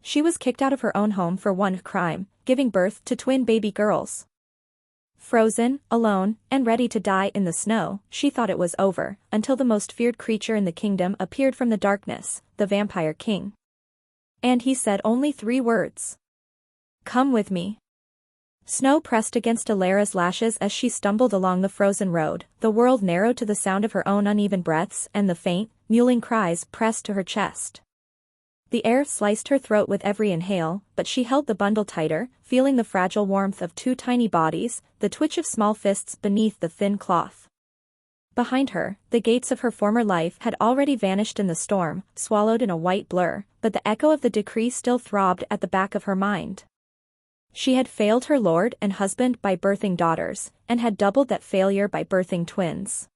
She was kicked out of her own home for one crime, giving birth to twin baby girls. Frozen, alone, and ready to die in the snow, she thought it was over, until the most feared creature in the kingdom appeared from the darkness, the Vampire King. And he said only 3 words. "Come with me." Snow pressed against Alara's lashes as she stumbled along the frozen road, the world narrowed to the sound of her own uneven breaths and the faint, mewling cries pressed to her chest. The air sliced her throat with every inhale, but she held the bundle tighter, feeling the fragile warmth of 2 tiny bodies, the twitch of small fists beneath the thin cloth. Behind her, the gates of her former life had already vanished in the storm, swallowed in a white blur, but the echo of the decree still throbbed at the back of her mind. She had failed her lord and husband by birthing daughters, and had doubled that failure by birthing twins.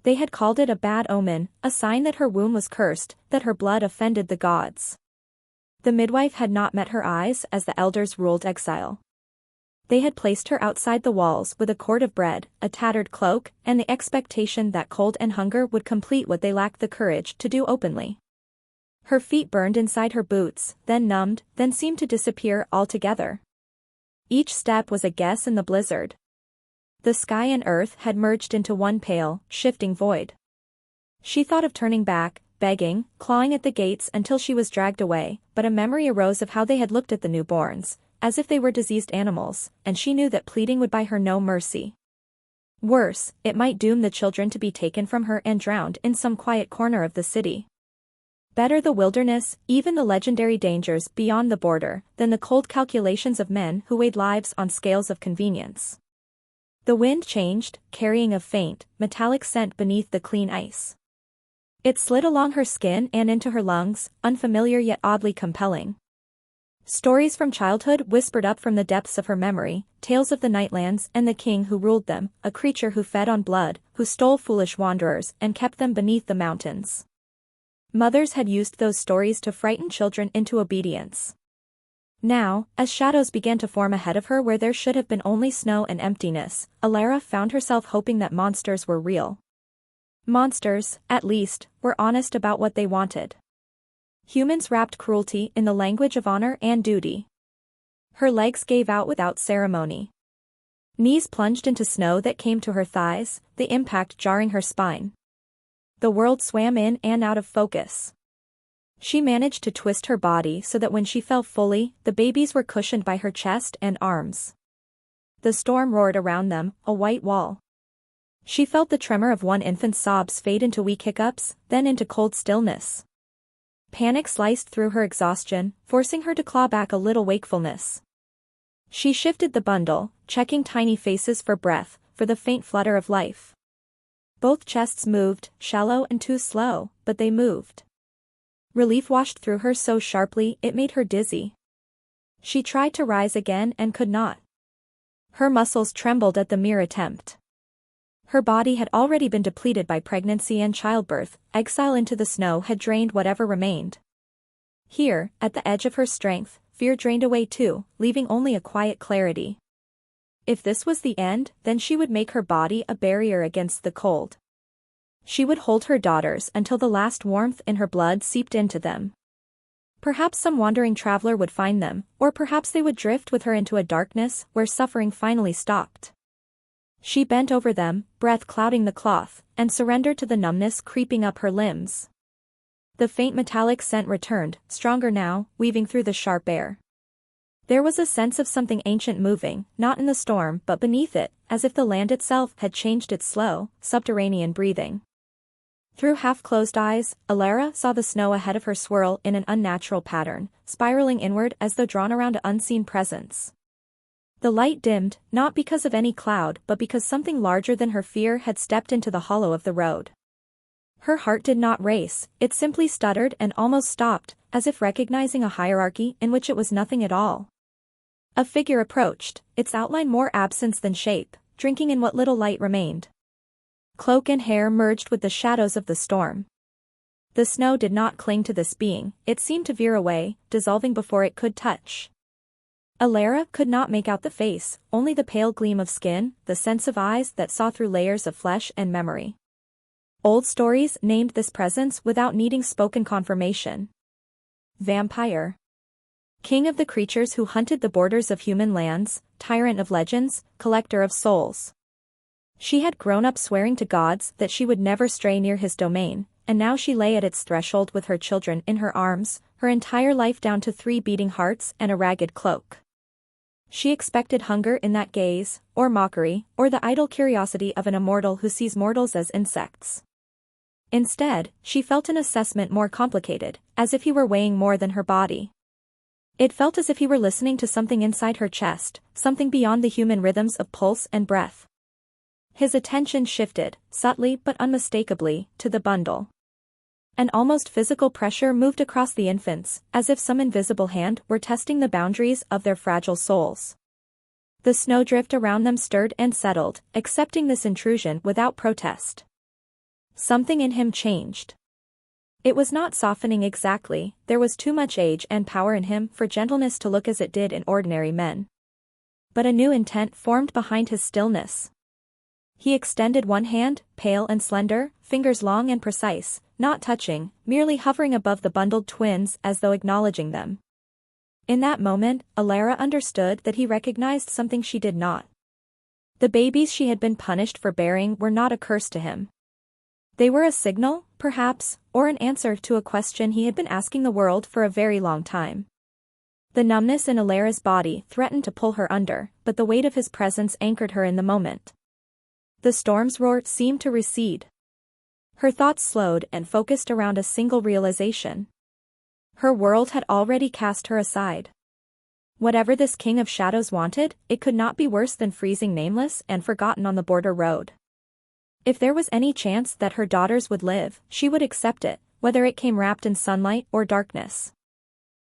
They had called it a bad omen, a sign that her womb was cursed, that her blood offended the gods. The midwife had not met her eyes as the elders ruled exile. They had placed her outside the walls with a cord of bread, a tattered cloak, and the expectation that cold and hunger would complete what they lacked the courage to do openly. Her feet burned inside her boots, then numbed, then seemed to disappear altogether. Each step was a guess in the blizzard. The sky and earth had merged into one pale, shifting void. She thought of turning back, begging, clawing at the gates until she was dragged away, but a memory arose of how they had looked at the newborns, as if they were diseased animals, and she knew that pleading would buy her no mercy. Worse, it might doom the children to be taken from her and drowned in some quiet corner of the city. Better the wilderness, even the legendary dangers beyond the border, than the cold calculations of men who weighed lives on scales of convenience. The wind changed, carrying a faint, metallic scent beneath the clean ice. It slid along her skin and into her lungs, unfamiliar yet oddly compelling. Stories from childhood whispered up from the depths of her memory, tales of the Nightlands and the king who ruled them, a creature who fed on blood, who stole foolish wanderers and kept them beneath the mountains. Mothers had used those stories to frighten children into obedience. Now, as shadows began to form ahead of her where there should have been only snow and emptiness, Alara found herself hoping that monsters were real. Monsters, at least, were honest about what they wanted. Humans wrapped cruelty in the language of honor and duty. Her legs gave out without ceremony. Knees plunged into snow that came to her thighs, the impact jarring her spine. The world swam in and out of focus. She managed to twist her body so that when she fell fully, the babies were cushioned by her chest and arms. The storm roared around them, a white wall. She felt the tremor of one infant's sobs fade into weak hiccups, then into cold stillness. Panic sliced through her exhaustion, forcing her to claw back a little wakefulness. She shifted the bundle, checking tiny faces for breath, for the faint flutter of life. Both chests moved, shallow and too slow, but they moved. Relief washed through her so sharply it made her dizzy. She tried to rise again and could not. Her muscles trembled at the mere attempt. Her body had already been depleted by pregnancy and childbirth, exile into the snow had drained whatever remained. Here, at the edge of her strength, fear drained away too, leaving only a quiet clarity. If this was the end, then she would make her body a barrier against the cold. She would hold her daughters until the last warmth in her blood seeped into them. Perhaps some wandering traveler would find them, or perhaps they would drift with her into a darkness where suffering finally stopped. She bent over them, breath clouding the cloth, and surrendered to the numbness creeping up her limbs. The faint metallic scent returned, stronger now, weaving through the sharp air. There was a sense of something ancient moving, not in the storm but beneath it, as if the land itself had changed its slow, subterranean breathing. Through half-closed eyes, Alara saw the snow ahead of her swirl in an unnatural pattern, spiraling inward as though drawn around an unseen presence. The light dimmed, not because of any cloud but because something larger than her fear had stepped into the hollow of the road. Her heart did not race, it simply stuttered and almost stopped, as if recognizing a hierarchy in which it was nothing at all. A figure approached, its outline more absence than shape, drinking in what little light remained. Cloak and hair merged with the shadows of the storm. The snow did not cling to this being, it seemed to veer away, dissolving before it could touch. Alara could not make out the face, only the pale gleam of skin, the sense of eyes that saw through layers of flesh and memory. Old stories named this presence without needing spoken confirmation. Vampire. king of the creatures who hunted the borders of human lands, tyrant of legends, collector of souls. She had grown up swearing to gods that she would never stray near his domain, and now she lay at its threshold with her children in her arms, her entire life down to 3 beating hearts and a ragged cloak. She expected hunger in that gaze, or mockery, or the idle curiosity of an immortal who sees mortals as insects. Instead, she felt an assessment more complicated, as if he were weighing more than her body. It felt as if he were listening to something inside her chest, something beyond the human rhythms of pulse and breath. His attention shifted, subtly but unmistakably, to the bundle. An almost physical pressure moved across the infants, as if some invisible hand were testing the boundaries of their fragile souls. The snowdrift around them stirred and settled, accepting this intrusion without protest. Something in him changed. It was not softening exactly, there was too much age and power in him for gentleness to look as it did in ordinary men. But a new intent formed behind his stillness. He extended one hand, pale and slender, fingers long and precise, not touching, merely hovering above the bundled twins as though acknowledging them. In that moment, Alara understood that he recognized something she did not. The babies she had been punished for bearing were not a curse to him. They were a signal, perhaps, or an answer to a question he had been asking the world for a very long time. The numbness in Alara's body threatened to pull her under, but the weight of his presence anchored her in the moment. The storm's roar seemed to recede. Her thoughts slowed and focused around a single realization. Her world had already cast her aside. Whatever this king of shadows wanted, it could not be worse than freezing nameless and forgotten on the border road. If there was any chance that her daughters would live, she would accept it, whether it came wrapped in sunlight or darkness.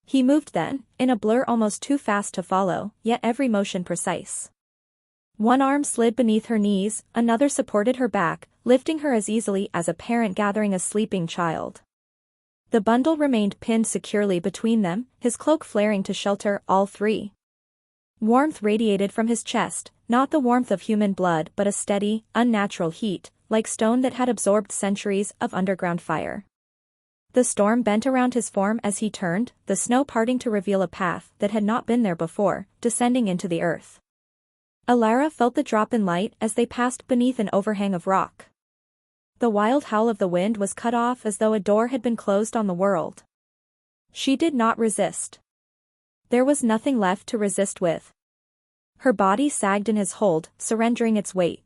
He moved then, in a blur almost too fast to follow, yet every motion precise. One arm slid beneath her knees, another supported her back, lifting her as easily as a parent gathering a sleeping child. The bundle remained pinned securely between them, his cloak flaring to shelter all 3. Warmth radiated from his chest, not the warmth of human blood but a steady, unnatural heat, like stone that had absorbed centuries of underground fire. The storm bent around his form as he turned, the snow parting to reveal a path that had not been there before, descending into the earth. Alara felt the drop in light as they passed beneath an overhang of rock. The wild howl of the wind was cut off as though a door had been closed on the world. She did not resist. There was nothing left to resist with. Her body sagged in his hold, surrendering its weight.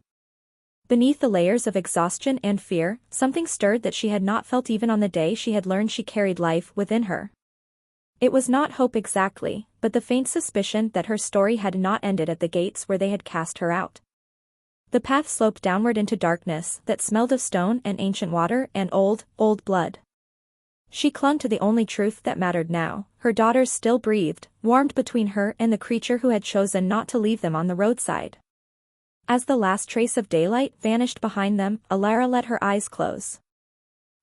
Beneath the layers of exhaustion and fear, something stirred that she had not felt even on the day she had learned she carried life within her. It was not hope exactly, but the faint suspicion that her story had not ended at the gates where they had cast her out. The path sloped downward into darkness that smelled of stone and ancient water and old blood. She clung to the only truth that mattered now. Her daughters still breathed, warmed between her and the creature who had chosen not to leave them on the roadside. As the last trace of daylight vanished behind them, Alara let her eyes close.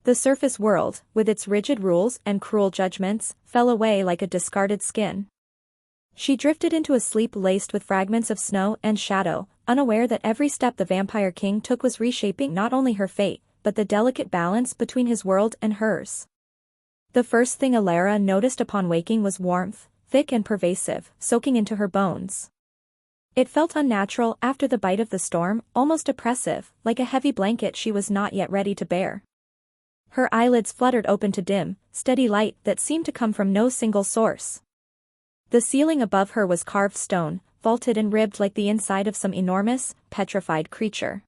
The surface world, with its rigid rules and cruel judgments, fell away like a discarded skin. She drifted into a sleep laced with fragments of snow and shadow, unaware that every step the Vampire King took was reshaping not only her fate, but the delicate balance between his world and hers. The first thing Alara noticed upon waking was warmth, thick and pervasive, soaking into her bones. It felt unnatural after the bite of the storm, almost oppressive, like a heavy blanket she was not yet ready to bear. Her eyelids fluttered open to dim, steady light that seemed to come from no single source. The ceiling above her was carved stone, vaulted and ribbed like the inside of some enormous, petrified creature.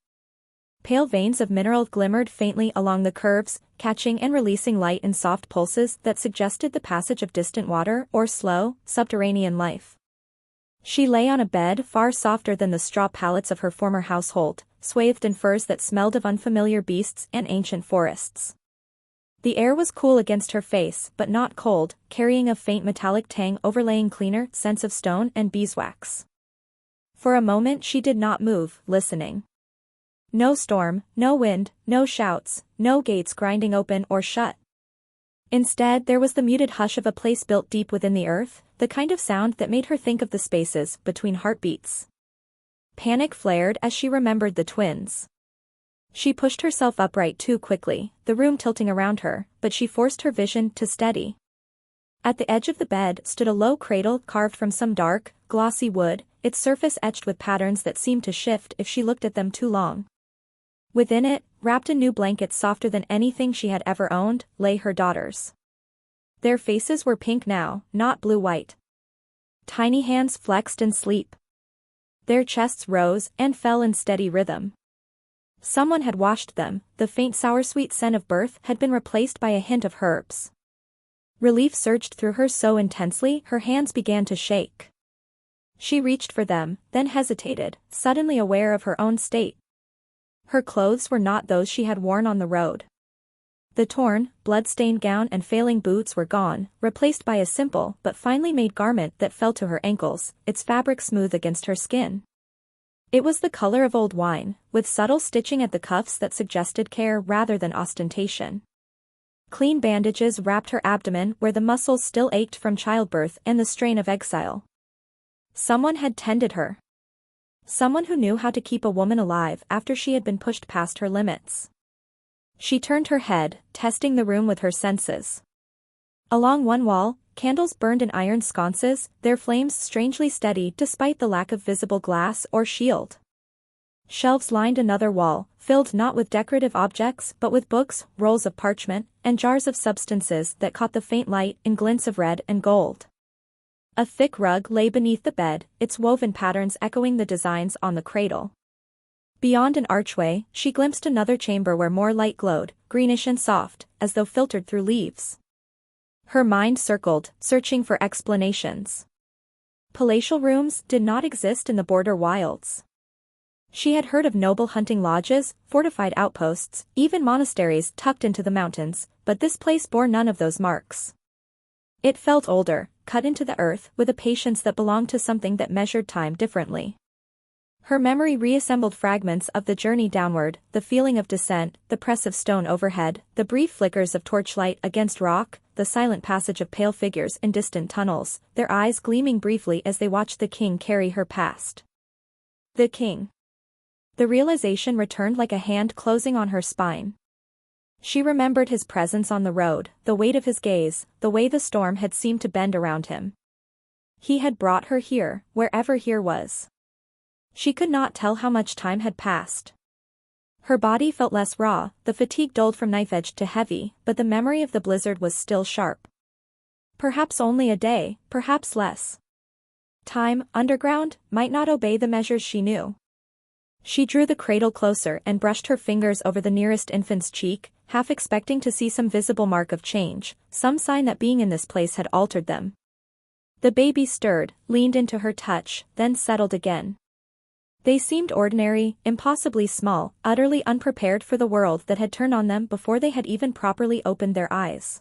Pale veins of mineral glimmered faintly along the curves, catching and releasing light in soft pulses that suggested the passage of distant water or slow, subterranean life. She lay on a bed far softer than the straw pallets of her former household, swathed in furs that smelled of unfamiliar beasts and ancient forests. The air was cool against her face but not cold, carrying a faint metallic tang overlaying cleaner scents of stone and beeswax. For a moment she did not move, listening. No storm, no wind, no shouts, no gates grinding open or shut. Instead there was the muted hush of a place built deep within the earth, the kind of sound that made her think of the spaces between heartbeats. Panic flared as she remembered the twins. She pushed herself upright too quickly, the room tilting around her, but she forced her vision to steady. At the edge of the bed stood a low cradle carved from some dark, glossy wood, its surface etched with patterns that seemed to shift if she looked at them too long. Within it, wrapped in new blankets softer than anything she had ever owned, lay her daughters. Their faces were pink now, not blue-white. Tiny hands flexed in sleep. Their chests rose and fell in steady rhythm. Someone had washed them, the faint sour-sweet scent of birth had been replaced by a hint of herbs. Relief surged through her so intensely her hands began to shake. She reached for them, then hesitated, suddenly aware of her own state. Her clothes were not those she had worn on the road. The torn, blood-stained gown and failing boots were gone, replaced by a simple but finely made garment that fell to her ankles, its fabric smooth against her skin. It was the color of old wine, with subtle stitching at the cuffs that suggested care rather than ostentation. Clean bandages wrapped her abdomen where the muscles still ached from childbirth and the strain of exile. Someone had tended her. Someone who knew how to keep a woman alive after she had been pushed past her limits. She turned her head, testing the room with her senses. Along one wall, candles burned in iron sconces, their flames strangely steady despite the lack of visible glass or shield. Shelves lined another wall, filled not with decorative objects but with books, rolls of parchment, and jars of substances that caught the faint light in glints of red and gold. A thick rug lay beneath the bed, its woven patterns echoing the designs on the cradle. Beyond an archway, she glimpsed another chamber where more light glowed, greenish and soft, as though filtered through leaves. Her mind circled, searching for explanations. Palatial rooms did not exist in the border wilds. She had heard of noble hunting lodges, fortified outposts, even monasteries tucked into the mountains, but this place bore none of those marks. It felt older, cut into the earth with a patience that belonged to something that measured time differently. Her memory reassembled fragments of the journey downward, the feeling of descent, the press of stone overhead, the brief flickers of torchlight against rock, the silent passage of pale figures in distant tunnels, their eyes gleaming briefly as they watched the king carry her past. The king. The realization returned like a hand closing on her spine. She remembered his presence on the road, the weight of his gaze, the way the storm had seemed to bend around him. He had brought her here, wherever here was. She could not tell how much time had passed. Her body felt less raw, the fatigue dulled from knife-edge to heavy, but the memory of the blizzard was still sharp. Perhaps only a day, perhaps less. Time, underground, might not obey the measures she knew. She drew the cradle closer and brushed her fingers over the nearest infant's cheek, half expecting to see some visible mark of change, some sign that being in this place had altered them. The baby stirred, leaned into her touch, then settled again. They seemed ordinary, impossibly small, utterly unprepared for the world that had turned on them before they had even properly opened their eyes.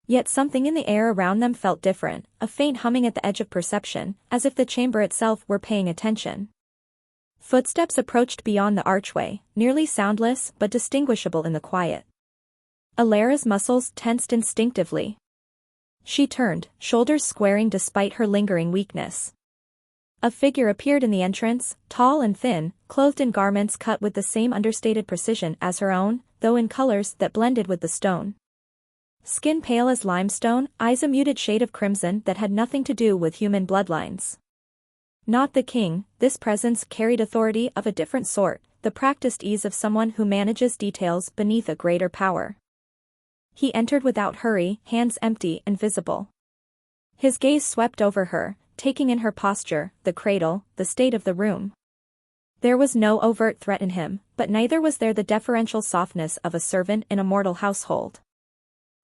Yet something in the air around them felt different, a faint humming at the edge of perception, as if the chamber itself were paying attention. Footsteps approached beyond the archway, nearly soundless but distinguishable in the quiet. Alara's muscles tensed instinctively. She turned, shoulders squaring despite her lingering weakness. A figure appeared in the entrance, tall and thin, clothed in garments cut with the same understated precision as her own, though in colors that blended with the stone. Skin pale as limestone, eyes a muted shade of crimson that had nothing to do with human bloodlines. Not the king, this presence carried authority of a different sort, the practiced ease of someone who manages details beneath a greater power. He entered without hurry, hands empty and visible. His gaze swept over her, taking in her posture, the cradle, the state of the room. There was no overt threat in him, but neither was there the deferential softness of a servant in a mortal household.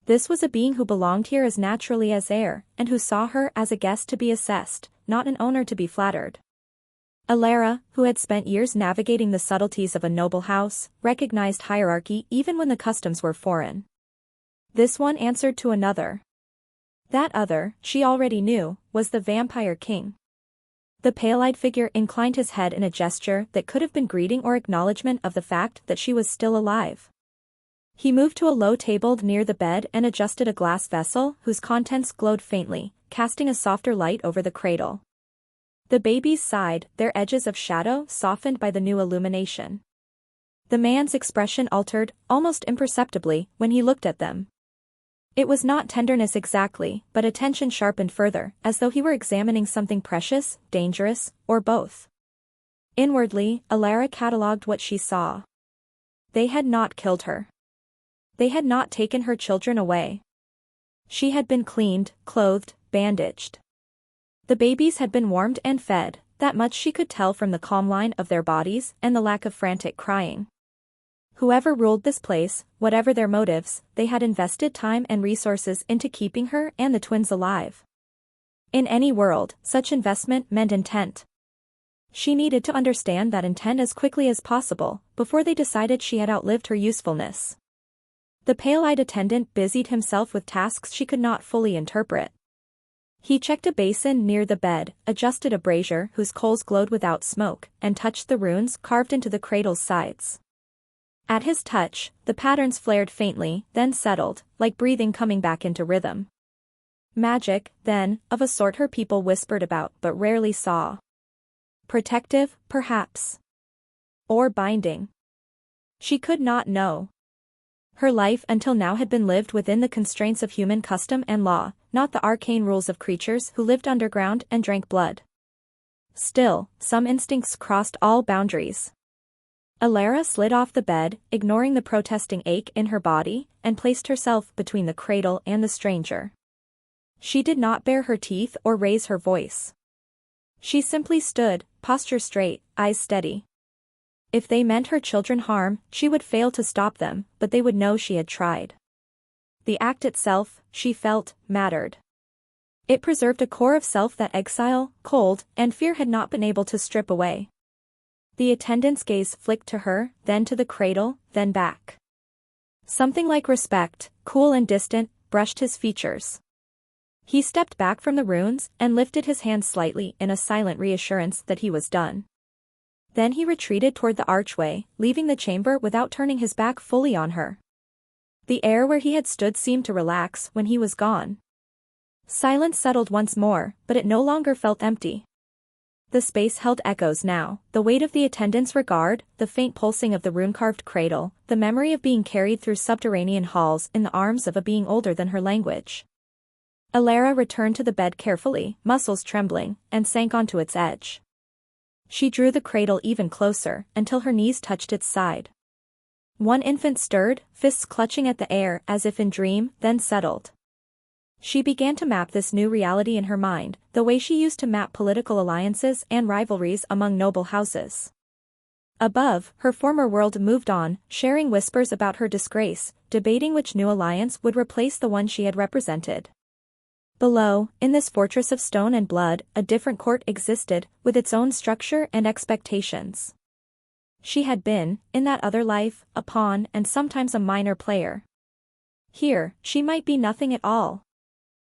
This was a being who belonged here as naturally as air, and who saw her as a guest to be assessed, not an owner to be flattered. Alara, who had spent years navigating the subtleties of a noble house, recognized hierarchy even when the customs were foreign. This one answered to another. That other, she already knew, was the vampire king. The pale-eyed figure inclined his head in a gesture that could have been greeting or acknowledgement of the fact that she was still alive. He moved to a low table near the bed and adjusted a glass vessel whose contents glowed faintly, casting a softer light over the cradle. The babies sighed, their edges of shadow softened by the new illumination. The man's expression altered, almost imperceptibly, when he looked at them. It was not tenderness exactly, but attention sharpened further, as though he were examining something precious, dangerous, or both. Inwardly, Alara catalogued what she saw. They had not killed her. They had not taken her children away. She had been cleaned, clothed, bandaged. The babies had been warmed and fed, that much she could tell from the calm line of their bodies and the lack of frantic crying. Whoever ruled this place, whatever their motives, they had invested time and resources into keeping her and the twins alive. In any world, such investment meant intent. She needed to understand that intent as quickly as possible, before they decided she had outlived her usefulness. The pale-eyed attendant busied himself with tasks she could not fully interpret. He checked a basin near the bed, adjusted a brazier whose coals glowed without smoke, and touched the runes carved into the cradle's sides. At his touch, the patterns flared faintly, then settled, like breathing coming back into rhythm. Magic, then, of a sort her people whispered about but rarely saw. Protective, perhaps. Or binding. She could not know. Her life until now had been lived within the constraints of human custom and law, not the arcane rules of creatures who lived underground and drank blood. Still, some instincts crossed all boundaries. Alara slid off the bed, ignoring the protesting ache in her body, and placed herself between the cradle and the stranger. She did not bare her teeth or raise her voice. She simply stood, posture straight, eyes steady. If they meant her children harm, she would fail to stop them, but they would know she had tried. The act itself, she felt, mattered. It preserved a core of self that exile, cold, and fear had not been able to strip away. The attendant's gaze flicked to her, then to the cradle, then back. Something like respect, cool and distant, brushed his features. He stepped back from the runes and lifted his hand slightly in a silent reassurance that he was done. Then he retreated toward the archway, leaving the chamber without turning his back fully on her. The air where he had stood seemed to relax when he was gone. Silence settled once more, but it no longer felt empty. The space held echoes now, the weight of the attendant's regard, the faint pulsing of the rune-carved cradle, the memory of being carried through subterranean halls in the arms of a being older than her language. Alara returned to the bed carefully, muscles trembling, and sank onto its edge. She drew the cradle even closer, until her knees touched its side. One infant stirred, fists clutching at the air as if in dream, then settled. She began to map this new reality in her mind, the way she used to map political alliances and rivalries among noble houses. Above, her former world moved on, sharing whispers about her disgrace, debating which new alliance would replace the one she had represented. Below, in this fortress of stone and blood, a different court existed, with its own structure and expectations. She had been, in that other life, a pawn and sometimes a minor player. Here, she might be nothing at all.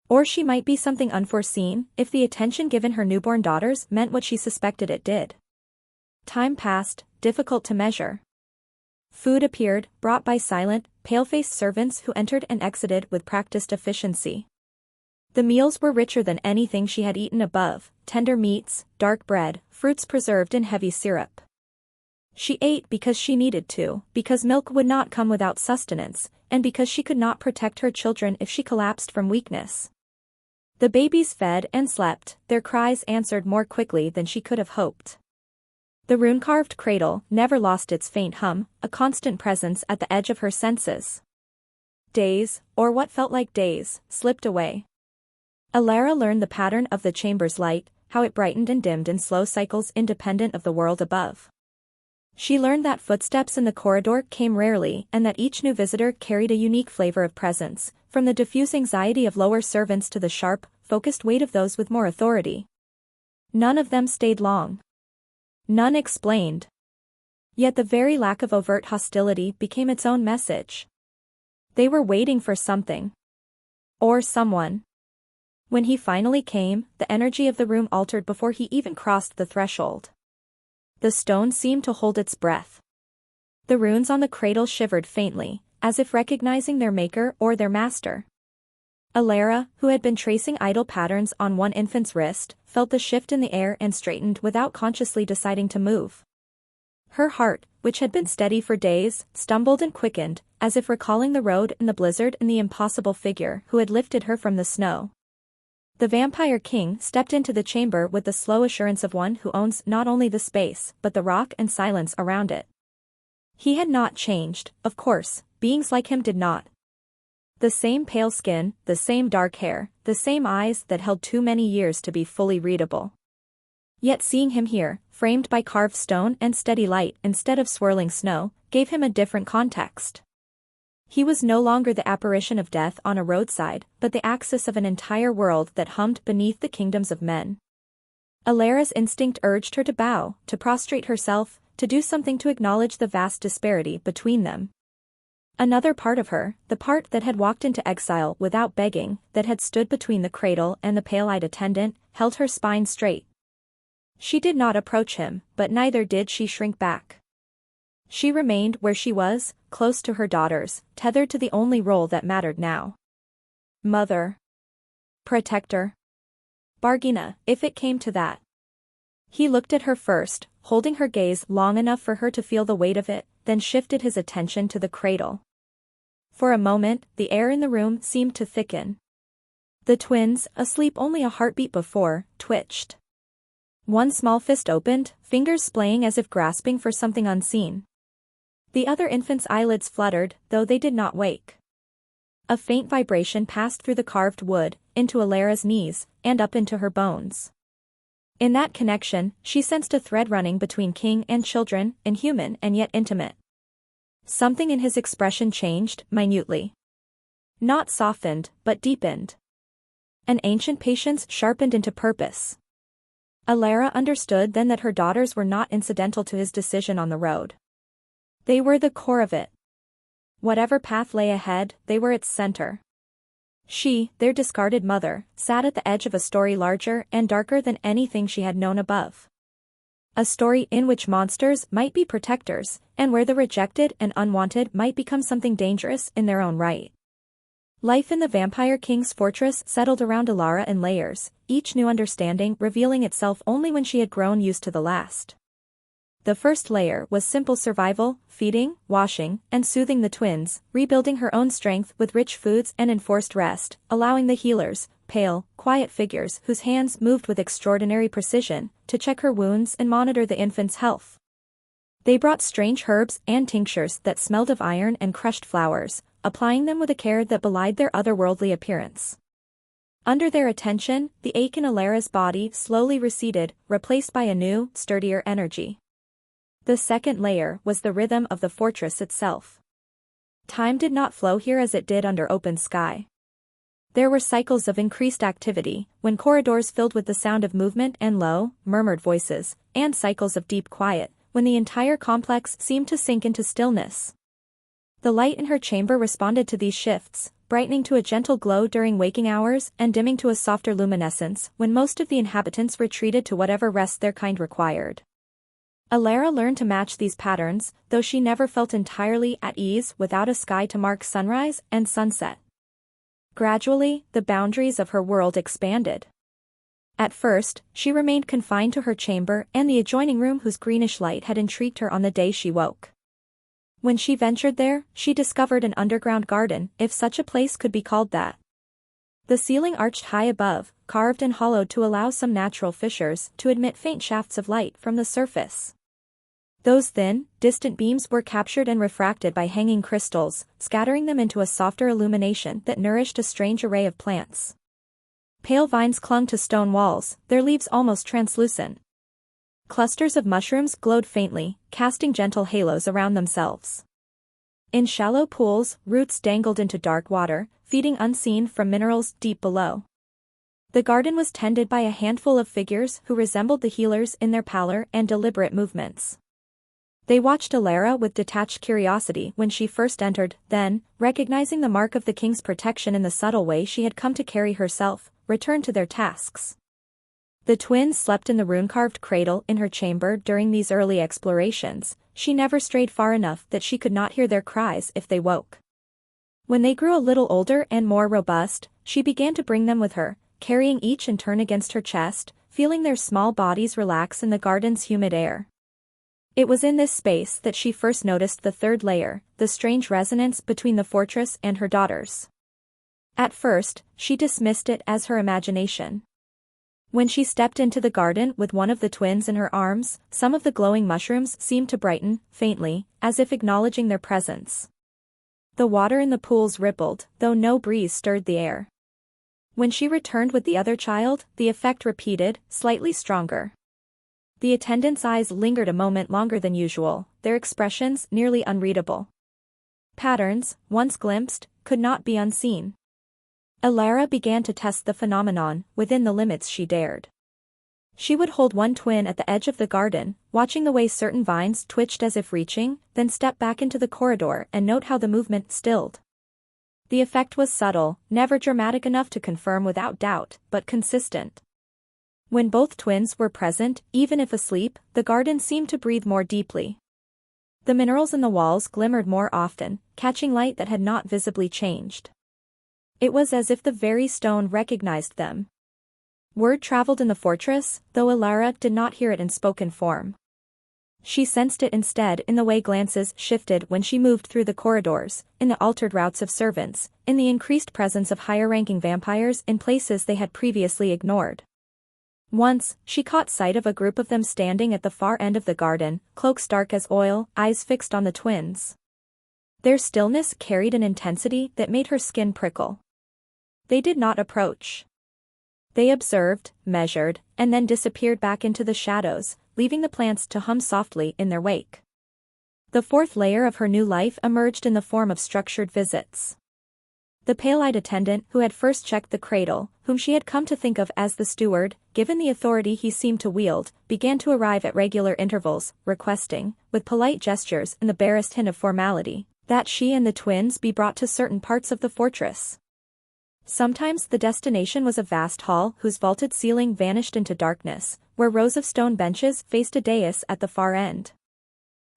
Or she might be something unforeseen, if the attention given her newborn daughters meant what she suspected it did. Time passed, difficult to measure. Food appeared, brought by silent, pale-faced servants who entered and exited with practiced efficiency. The meals were richer than anything she had eaten above, tender meats, dark bread, fruits preserved in heavy syrup. She ate because she needed to, because milk would not come without sustenance, and because she could not protect her children if she collapsed from weakness. The babies fed and slept, their cries answered more quickly than she could have hoped. The rune-carved cradle never lost its faint hum, a constant presence at the edge of her senses. Days, or what felt like days, slipped away. Alara learned the pattern of the chamber's light, how it brightened and dimmed in slow cycles independent of the world above. She learned that footsteps in the corridor came rarely and that each new visitor carried a unique flavor of presence, from the diffuse anxiety of lower servants to the sharp, focused weight of those with more authority. None of them stayed long. None explained. Yet the very lack of overt hostility became its own message. They were waiting for something. Or someone. When he finally came, the energy of the room altered before he even crossed the threshold. The stone seemed to hold its breath. The runes on the cradle shivered faintly, as if recognizing their maker or their master. Alara, who had been tracing idle patterns on one infant's wrist, felt the shift in the air and straightened without consciously deciding to move. Her heart, which had been steady for days, stumbled and quickened, as if recalling the road and the blizzard and the impossible figure who had lifted her from the snow. The Vampire King stepped into the chamber with the slow assurance of one who owns not only the space but the rock and silence around it. He had not changed, of course, beings like him did not. The same pale skin, the same dark hair, the same eyes that held too many years to be fully readable. Yet seeing him here, framed by carved stone and steady light instead of swirling snow, gave him a different context. He was no longer the apparition of death on a roadside, but the axis of an entire world that hummed beneath the kingdoms of men. Alara's instinct urged her to bow, to prostrate herself, to do something to acknowledge the vast disparity between them. Another part of her, the part that had walked into exile without begging, that had stood between the cradle and the pale-eyed attendant, held her spine straight. She did not approach him, but neither did she shrink back. She remained where she was, close to her daughters, tethered to the only role that mattered now. Mother. Protector. Bargina, if it came to that. He looked at her first, holding her gaze long enough for her to feel the weight of it, then shifted his attention to the cradle. For a moment, the air in the room seemed to thicken. The twins, asleep only a heartbeat before, twitched. One small fist opened, fingers splaying as if grasping for something unseen. The other infant's eyelids fluttered, though they did not wake. A faint vibration passed through the carved wood, into Alara's knees, and up into her bones. In that connection, she sensed a thread running between king and children, inhuman and yet intimate. Something in his expression changed, minutely. Not softened, but deepened. An ancient patience sharpened into purpose. Alara understood then that her daughters were not incidental to his decision on the road. They were the core of it. Whatever path lay ahead, they were its center. She, their discarded mother, sat at the edge of a story larger and darker than anything she had known above. A story in which monsters might be protectors, and where the rejected and unwanted might become something dangerous in their own right. Life in the Vampire King's fortress settled around Alara in layers, each new understanding revealing itself only when she had grown used to the last. The first layer was simple survival, feeding, washing, and soothing the twins, rebuilding her own strength with rich foods and enforced rest, allowing the healers, pale, quiet figures whose hands moved with extraordinary precision, to check her wounds and monitor the infant's health. They brought strange herbs and tinctures that smelled of iron and crushed flowers, applying them with a care that belied their otherworldly appearance. Under their attention, the ache in Alara's body slowly receded, replaced by a new, sturdier energy. The second layer was the rhythm of the fortress itself. Time did not flow here as it did under open sky. There were cycles of increased activity, when corridors filled with the sound of movement and low, murmured voices, and cycles of deep quiet, when the entire complex seemed to sink into stillness. The light in her chamber responded to these shifts, brightening to a gentle glow during waking hours and dimming to a softer luminescence when most of the inhabitants retreated to whatever rest their kind required. Alara learned to match these patterns, though she never felt entirely at ease without a sky to mark sunrise and sunset. Gradually, the boundaries of her world expanded. At first, she remained confined to her chamber and the adjoining room whose greenish light had intrigued her on the day she woke. When she ventured there, she discovered an underground garden, if such a place could be called that. The ceiling arched high above, carved and hollowed to allow some natural fissures to admit faint shafts of light from the surface. Those thin, distant beams were captured and refracted by hanging crystals, scattering them into a softer illumination that nourished a strange array of plants. Pale vines clung to stone walls, their leaves almost translucent. Clusters of mushrooms glowed faintly, casting gentle halos around themselves. In shallow pools, roots dangled into dark water, feeding unseen from minerals deep below. The garden was tended by a handful of figures who resembled the healers in their pallor and deliberate movements. They watched Alara with detached curiosity when she first entered, then, recognizing the mark of the king's protection in the subtle way she had come to carry herself, returned to their tasks. The twins slept in the rune-carved cradle in her chamber during these early explorations. She never strayed far enough that she could not hear their cries if they woke. When they grew a little older and more robust, she began to bring them with her, carrying each in turn against her chest, feeling their small bodies relax in the garden's humid air. It was in this space that she first noticed the third layer, the strange resonance between the fortress and her daughters. At first, she dismissed it as her imagination. When she stepped into the garden with one of the twins in her arms, some of the glowing mushrooms seemed to brighten, faintly, as if acknowledging their presence. The water in the pools rippled, though no breeze stirred the air. When she returned with the other child, the effect repeated, slightly stronger. The attendants' eyes lingered a moment longer than usual, their expressions nearly unreadable. Patterns, once glimpsed, could not be unseen. Elara began to test the phenomenon, within the limits she dared. She would hold one twin at the edge of the garden, watching the way certain vines twitched as if reaching, then step back into the corridor and note how the movement stilled. The effect was subtle, never dramatic enough to confirm without doubt, but consistent. When both twins were present, even if asleep, the garden seemed to breathe more deeply. The minerals in the walls glimmered more often, catching light that had not visibly changed. It was as if the very stone recognized them. Word traveled in the fortress, though Elara did not hear it in spoken form. She sensed it instead in the way glances shifted when she moved through the corridors, in the altered routes of servants, in the increased presence of higher-ranking vampires in places they had previously ignored. Once, she caught sight of a group of them standing at the far end of the garden, cloaks dark as oil, eyes fixed on the twins. Their stillness carried an intensity that made her skin prickle. They did not approach. They observed, measured, and then disappeared back into the shadows, leaving the plants to hum softly in their wake. The fourth layer of her new life emerged in the form of structured visits. The pale-eyed attendant who had first checked the cradle, whom she had come to think of as the steward, given the authority he seemed to wield, began to arrive at regular intervals, requesting, with polite gestures and the barest hint of formality, that she and the twins be brought to certain parts of the fortress. Sometimes the destination was a vast hall whose vaulted ceiling vanished into darkness, where rows of stone benches faced a dais at the far end.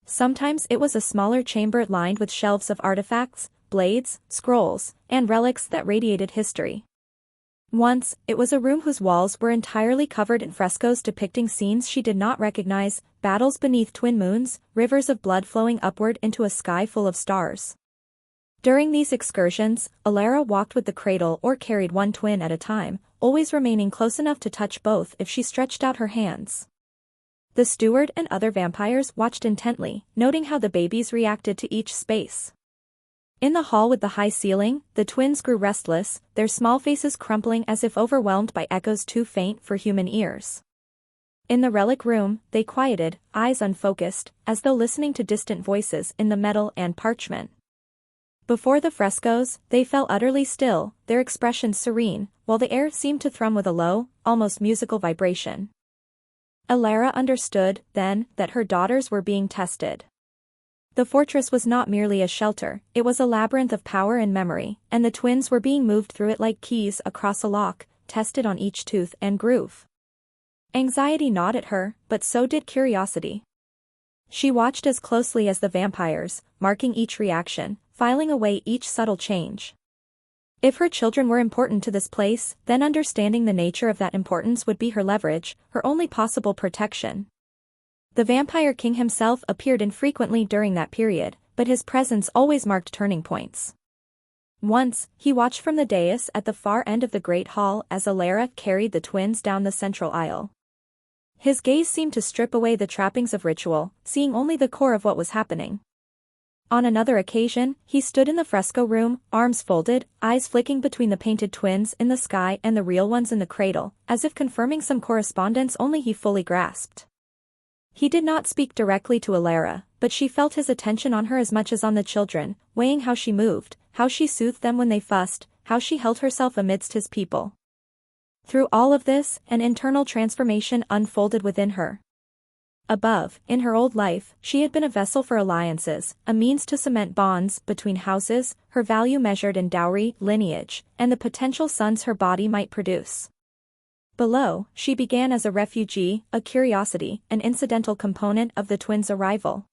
Sometimes it was a smaller chamber lined with shelves of artifacts, blades, scrolls, and relics that radiated history. Once, it was a room whose walls were entirely covered in frescoes depicting scenes she did not recognize, battles beneath twin moons, rivers of blood flowing upward into a sky full of stars. During these excursions, Elara walked with the cradle or carried one twin at a time, always remaining close enough to touch both if she stretched out her hands. The steward and other vampires watched intently, noting how the babies reacted to each space. In the hall with the high ceiling, the twins grew restless, their small faces crumpling as if overwhelmed by echoes too faint for human ears. In the relic room, they quieted, eyes unfocused, as though listening to distant voices in the metal and parchment. Before the frescoes, they fell utterly still, their expressions serene, while the air seemed to thrum with a low, almost musical vibration. Elara understood, then, that her daughters were being tested. The fortress was not merely a shelter, it was a labyrinth of power and memory, and the twins were being moved through it like keys across a lock, tested on each tooth and groove. Anxiety gnawed at her, but so did curiosity. She watched as closely as the vampires, marking each reaction, filing away each subtle change. If her children were important to this place, then understanding the nature of that importance would be her leverage, her only possible protection. The Vampire King himself appeared infrequently during that period, but his presence always marked turning points. Once, he watched from the dais at the far end of the Great Hall as Elara carried the twins down the central aisle. His gaze seemed to strip away the trappings of ritual, seeing only the core of what was happening. On another occasion, he stood in the fresco room, arms folded, eyes flicking between the painted twins in the sky and the real ones in the cradle, as if confirming some correspondence only he fully grasped. He did not speak directly to Elara, but she felt his attention on her as much as on the children, weighing how she moved, how she soothed them when they fussed, how she held herself amidst his people. Through all of this, an internal transformation unfolded within her. Above, in her old life, she had been a vessel for alliances, a means to cement bonds between houses, her value measured in dowry, lineage, and the potential sons her body might produce. Below, she began as a refugee, a curiosity, an incidental component of the twins' arrival.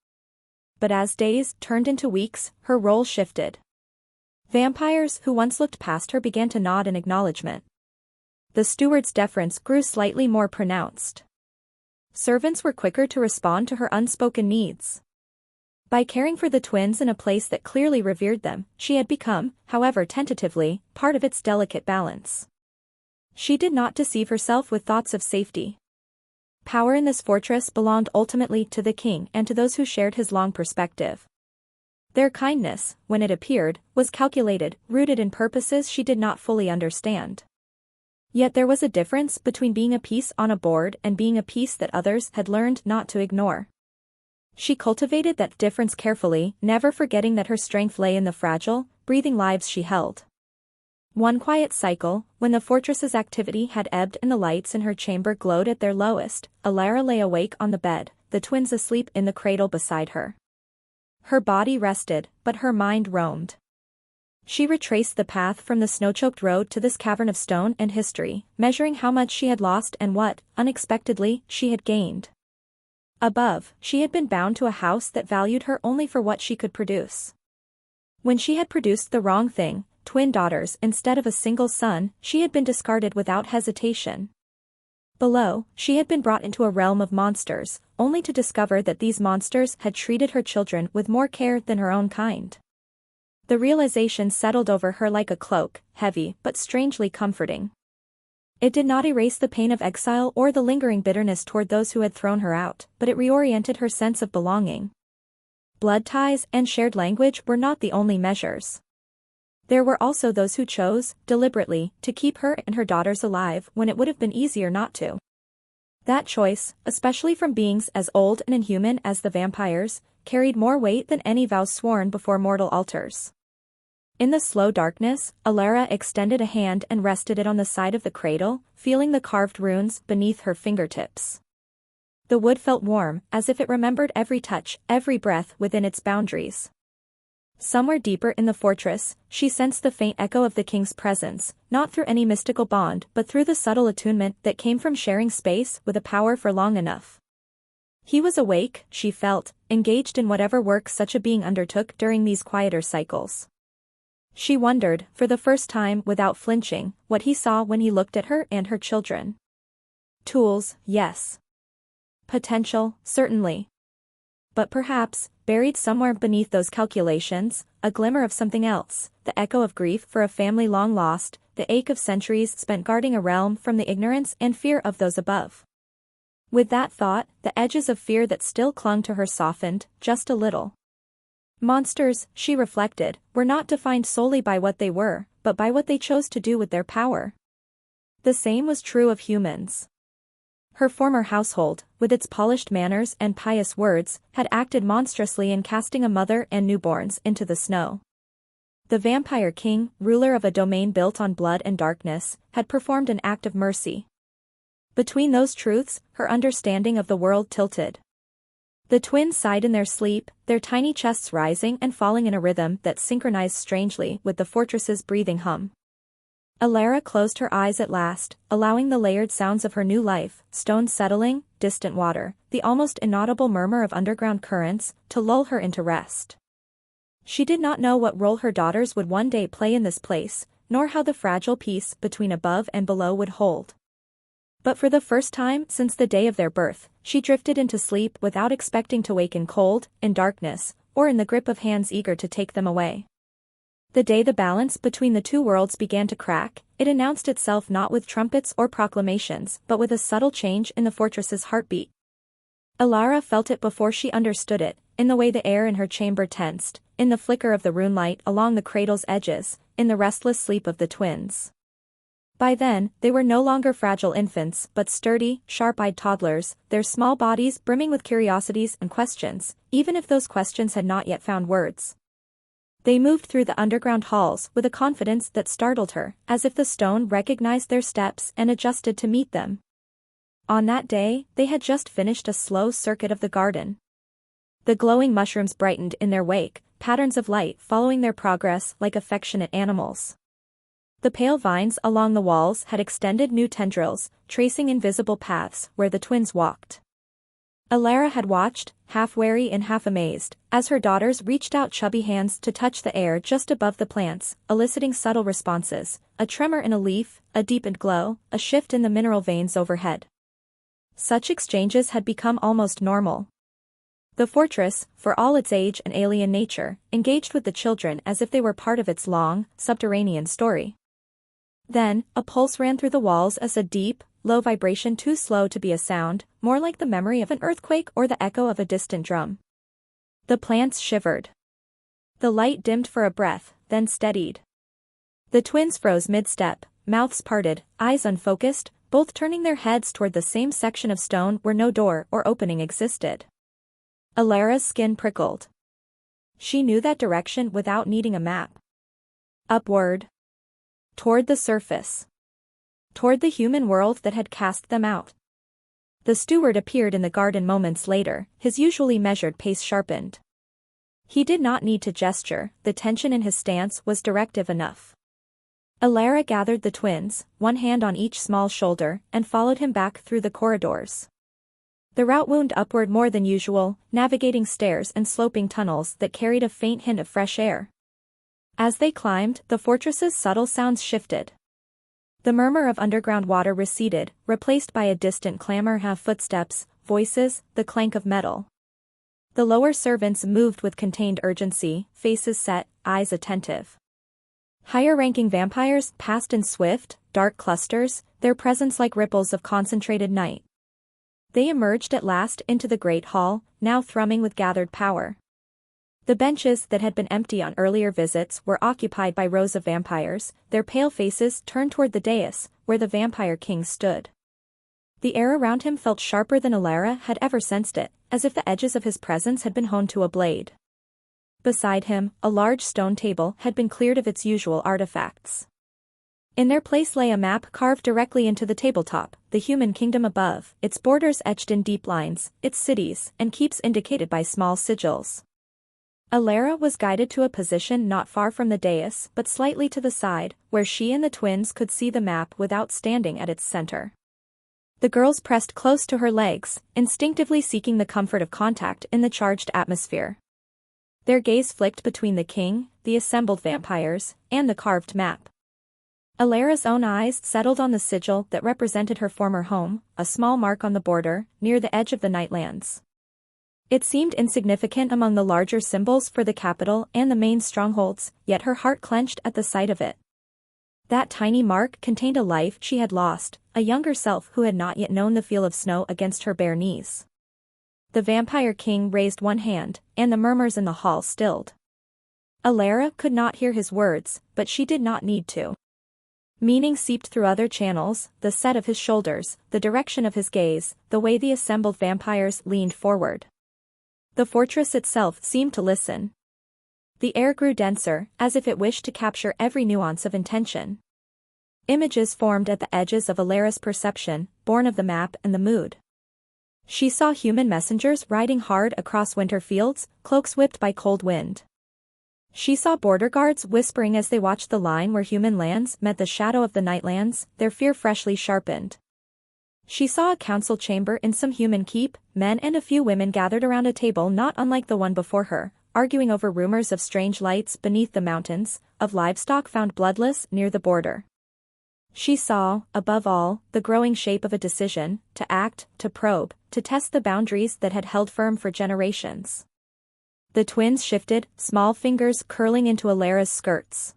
But as days turned into weeks, her role shifted. Vampires who once looked past her began to nod in acknowledgement. The steward's deference grew slightly more pronounced. Servants were quicker to respond to her unspoken needs. By caring for the twins in a place that clearly revered them, she had become, however tentatively, part of its delicate balance. She did not deceive herself with thoughts of safety. Power in this fortress belonged ultimately to the king and to those who shared his long perspective. Their kindness, when it appeared, was calculated, rooted in purposes she did not fully understand. Yet there was a difference between being a piece on a board and being a piece that others had learned not to ignore. She cultivated that difference carefully, never forgetting that her strength lay in the fragile, breathing lives she held. One quiet cycle, when the fortress's activity had ebbed and the lights in her chamber glowed at their lowest, Alara lay awake on the bed, the twins asleep in the cradle beside her. Her body rested, but her mind roamed. She retraced the path from the snow-choked road to this cavern of stone and history, measuring how much she had lost and what, unexpectedly, she had gained. Above, she had been bound to a house that valued her only for what she could produce. When she had produced the wrong thing, twin daughters instead of a single son, she had been discarded without hesitation. Below, she had been brought into a realm of monsters, only to discover that these monsters had treated her children with more care than her own kind. The realization settled over her like a cloak, heavy but strangely comforting. It did not erase the pain of exile or the lingering bitterness toward those who had thrown her out, but it reoriented her sense of belonging. Blood ties and shared language were not the only measures. There were also those who chose, deliberately, to keep her and her daughters alive when it would have been easier not to. That choice, especially from beings as old and inhuman as the vampires, carried more weight than any vow sworn before mortal altars. In the slow darkness, Alara extended a hand and rested it on the side of the cradle, feeling the carved runes beneath her fingertips. The wood felt warm, as if it remembered every touch, every breath within its boundaries. Somewhere deeper in the fortress, she sensed the faint echo of the king's presence, not through any mystical bond but through the subtle attunement that came from sharing space with a power for long enough. He was awake, she felt, engaged in whatever work such a being undertook during these quieter cycles. She wondered, for the first time without flinching, what he saw when he looked at her and her children. Tools, yes. Potential, certainly. But perhaps, buried somewhere beneath those calculations, a glimmer of something else, the echo of grief for a family long lost, the ache of centuries spent guarding a realm from the ignorance and fear of those above. With that thought, the edges of fear that still clung to her softened, just a little. Monsters, she reflected, were not defined solely by what they were, but by what they chose to do with their power. The same was true of humans. Her former household, with its polished manners and pious words, had acted monstrously in casting a mother and newborns into the snow. The vampire king, ruler of a domain built on blood and darkness, had performed an act of mercy. Between those truths, her understanding of the world tilted. The twins sighed in their sleep, their tiny chests rising and falling in a rhythm that synchronized strangely with the fortress's breathing hum. Alara closed her eyes at last, allowing the layered sounds of her new life, stones settling, distant water, the almost inaudible murmur of underground currents, to lull her into rest. She did not know what role her daughters would one day play in this place, nor how the fragile peace between above and below would hold. But for the first time since the day of their birth, she drifted into sleep without expecting to wake in cold, in darkness, or in the grip of hands eager to take them away. The day the balance between the two worlds began to crack, it announced itself not with trumpets or proclamations but with a subtle change in the fortress's heartbeat. Alara felt it before she understood it, in the way the air in her chamber tensed, in the flicker of the runelight along the cradle's edges, in the restless sleep of the twins. By then, they were no longer fragile infants but sturdy, sharp-eyed toddlers, their small bodies brimming with curiosities and questions, even if those questions had not yet found words. They moved through the underground halls with a confidence that startled her, as if the stone recognized their steps and adjusted to meet them. On that day, they had just finished a slow circuit of the garden. The glowing mushrooms brightened in their wake, patterns of light following their progress like affectionate animals. The pale vines along the walls had extended new tendrils, tracing invisible paths where the twins walked. Alara had watched, half wary and half amazed, as her daughters reached out chubby hands to touch the air just above the plants, eliciting subtle responses, a tremor in a leaf, a deepened glow, a shift in the mineral veins overhead. Such exchanges had become almost normal. The fortress, for all its age and alien nature, engaged with the children as if they were part of its long, subterranean story. Then, a pulse ran through the walls as a deep, low vibration too slow to be a sound, more like the memory of an earthquake or the echo of a distant drum. The plants shivered. The light dimmed for a breath, then steadied. The twins froze mid-step, mouths parted, eyes unfocused, both turning their heads toward the same section of stone where no door or opening existed. Alara's skin prickled. She knew that direction without needing a map. Upward. Toward the surface. Toward the human world that had cast them out. The steward appeared in the garden moments later, his usually measured pace sharpened. He did not need to gesture, the tension in his stance was directive enough. Alara gathered the twins, one hand on each small shoulder, and followed him back through the corridors. The route wound upward more than usual, navigating stairs and sloping tunnels that carried a faint hint of fresh air. As they climbed, the fortress's subtle sounds shifted. The murmur of underground water receded, replaced by a distant clamor of footsteps, voices, the clank of metal. The lower servants moved with contained urgency, faces set, eyes attentive. Higher-ranking vampires passed in swift, dark clusters, their presence like ripples of concentrated night. They emerged at last into the great hall, now thrumming with gathered power. The benches that had been empty on earlier visits were occupied by rows of vampires, their pale faces turned toward the dais, where the vampire king stood. The air around him felt sharper than Alara had ever sensed it, as if the edges of his presence had been honed to a blade. Beside him, a large stone table had been cleared of its usual artifacts. In their place lay a map carved directly into the tabletop, the human kingdom above, its borders etched in deep lines, its cities and keeps indicated by small sigils. Alara was guided to a position not far from the dais but slightly to the side, where she and the twins could see the map without standing at its center. The girls pressed close to her legs, instinctively seeking the comfort of contact in the charged atmosphere. Their gaze flicked between the king, the assembled vampires, and the carved map. Alara's own eyes settled on the sigil that represented her former home, a small mark on the border, near the edge of the Nightlands. It seemed insignificant among the larger symbols for the capital and the main strongholds, yet her heart clenched at the sight of it. That tiny mark contained a life she had lost, a younger self who had not yet known the feel of snow against her bare knees. The vampire king raised one hand, and the murmurs in the hall stilled. Alara could not hear his words, but she did not need to. Meaning seeped through other channels, the set of his shoulders, the direction of his gaze, the way the assembled vampires leaned forward. The fortress itself seemed to listen. The air grew denser, as if it wished to capture every nuance of intention. Images formed at the edges of Alara's perception, born of the map and the mood. She saw human messengers riding hard across winter fields, cloaks whipped by cold wind. She saw border guards whispering as they watched the line where human lands met the shadow of the Nightlands, their fear freshly sharpened. She saw a council chamber in some human keep, men and a few women gathered around a table not unlike the one before her, arguing over rumors of strange lights beneath the mountains, of livestock found bloodless near the border. She saw, above all, the growing shape of a decision, to act, to probe, to test the boundaries that had held firm for generations. The twins shifted, small fingers curling into Alara's skirts.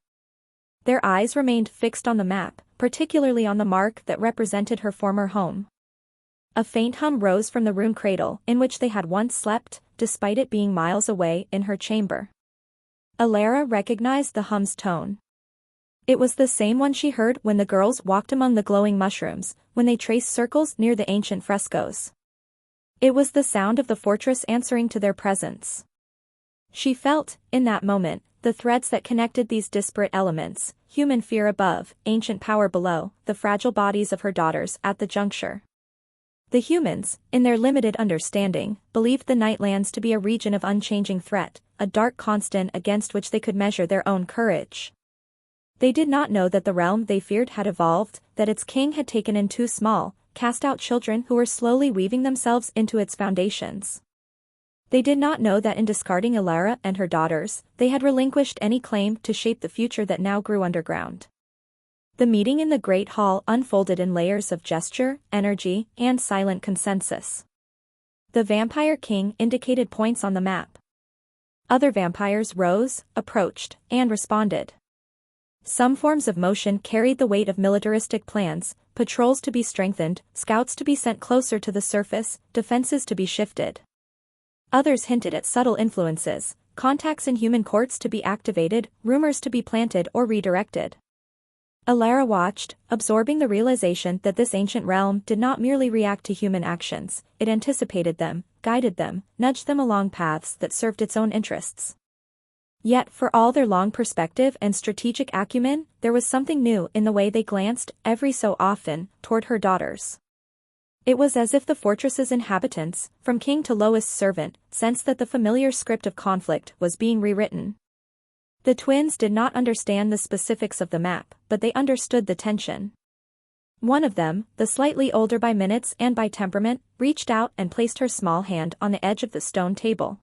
Their eyes remained fixed on the map, particularly on the mark that represented her former home. A faint hum rose from the rune cradle in which they had once slept, despite it being miles away in her chamber. Alara recognized the hum's tone. It was the same one she heard when the girls walked among the glowing mushrooms, when they traced circles near the ancient frescoes. It was the sound of the fortress answering to their presence. She felt, in that moment, the threads that connected these disparate elements, human fear above, ancient power below, the fragile bodies of her daughters at the juncture. The humans, in their limited understanding, believed the Nightlands to be a region of unchanging threat, a dark constant against which they could measure their own courage. They did not know that the realm they feared had evolved, that its king had taken in too small, cast out children who were slowly weaving themselves into its foundations. They did not know that in discarding Alara and her daughters, they had relinquished any claim to shape the future that now grew underground. The meeting in the Great Hall unfolded in layers of gesture, energy, and silent consensus. The Vampire King indicated points on the map. Other vampires rose, approached, and responded. Some forms of motion carried the weight of militaristic plans, patrols to be strengthened, scouts to be sent closer to the surface, defenses to be shifted. Others hinted at subtle influences, contacts in human courts to be activated, rumors to be planted or redirected. Alara watched, absorbing the realization that this ancient realm did not merely react to human actions, it anticipated them, guided them, nudged them along paths that served its own interests. Yet for all their long perspective and strategic acumen, there was something new in the way they glanced, every so often, toward her daughters. It was as if the fortress's inhabitants, from king to lowest servant, sensed that the familiar script of conflict was being rewritten. The twins did not understand the specifics of the map, but they understood the tension. One of them, the slightly older by minutes and by temperament, reached out and placed her small hand on the edge of the stone table.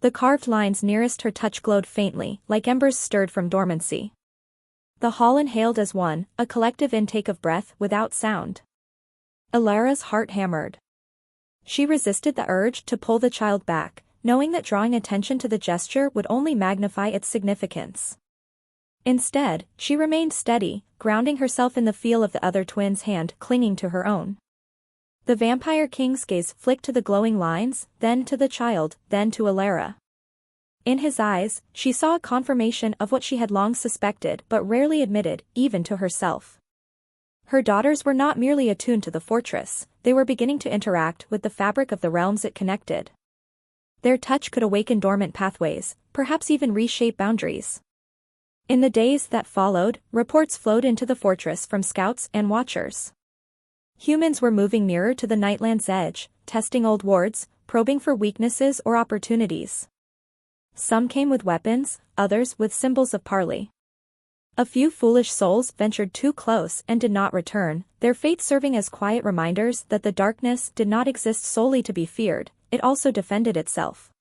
The carved lines nearest her touch glowed faintly, like embers stirred from dormancy. The hall inhaled as one, a collective intake of breath without sound. Alara's heart hammered. She resisted the urge to pull the child back, knowing that drawing attention to the gesture would only magnify its significance. Instead, she remained steady, grounding herself in the feel of the other twin's hand clinging to her own. The Vampire King's gaze flicked to the glowing lines, then to the child, then to Alara. In his eyes, she saw a confirmation of what she had long suspected but rarely admitted, even to herself. Her daughters were not merely attuned to the fortress, they were beginning to interact with the fabric of the realms it connected. Their touch could awaken dormant pathways, perhaps even reshape boundaries. In the days that followed, reports flowed into the fortress from scouts and watchers. Humans were moving nearer to the Nightlands' edge, testing old wards, probing for weaknesses or opportunities. Some came with weapons, others with symbols of parley. A few foolish souls ventured too close and did not return, their fate serving as quiet reminders that the darkness did not exist solely to be feared, it also defended itself.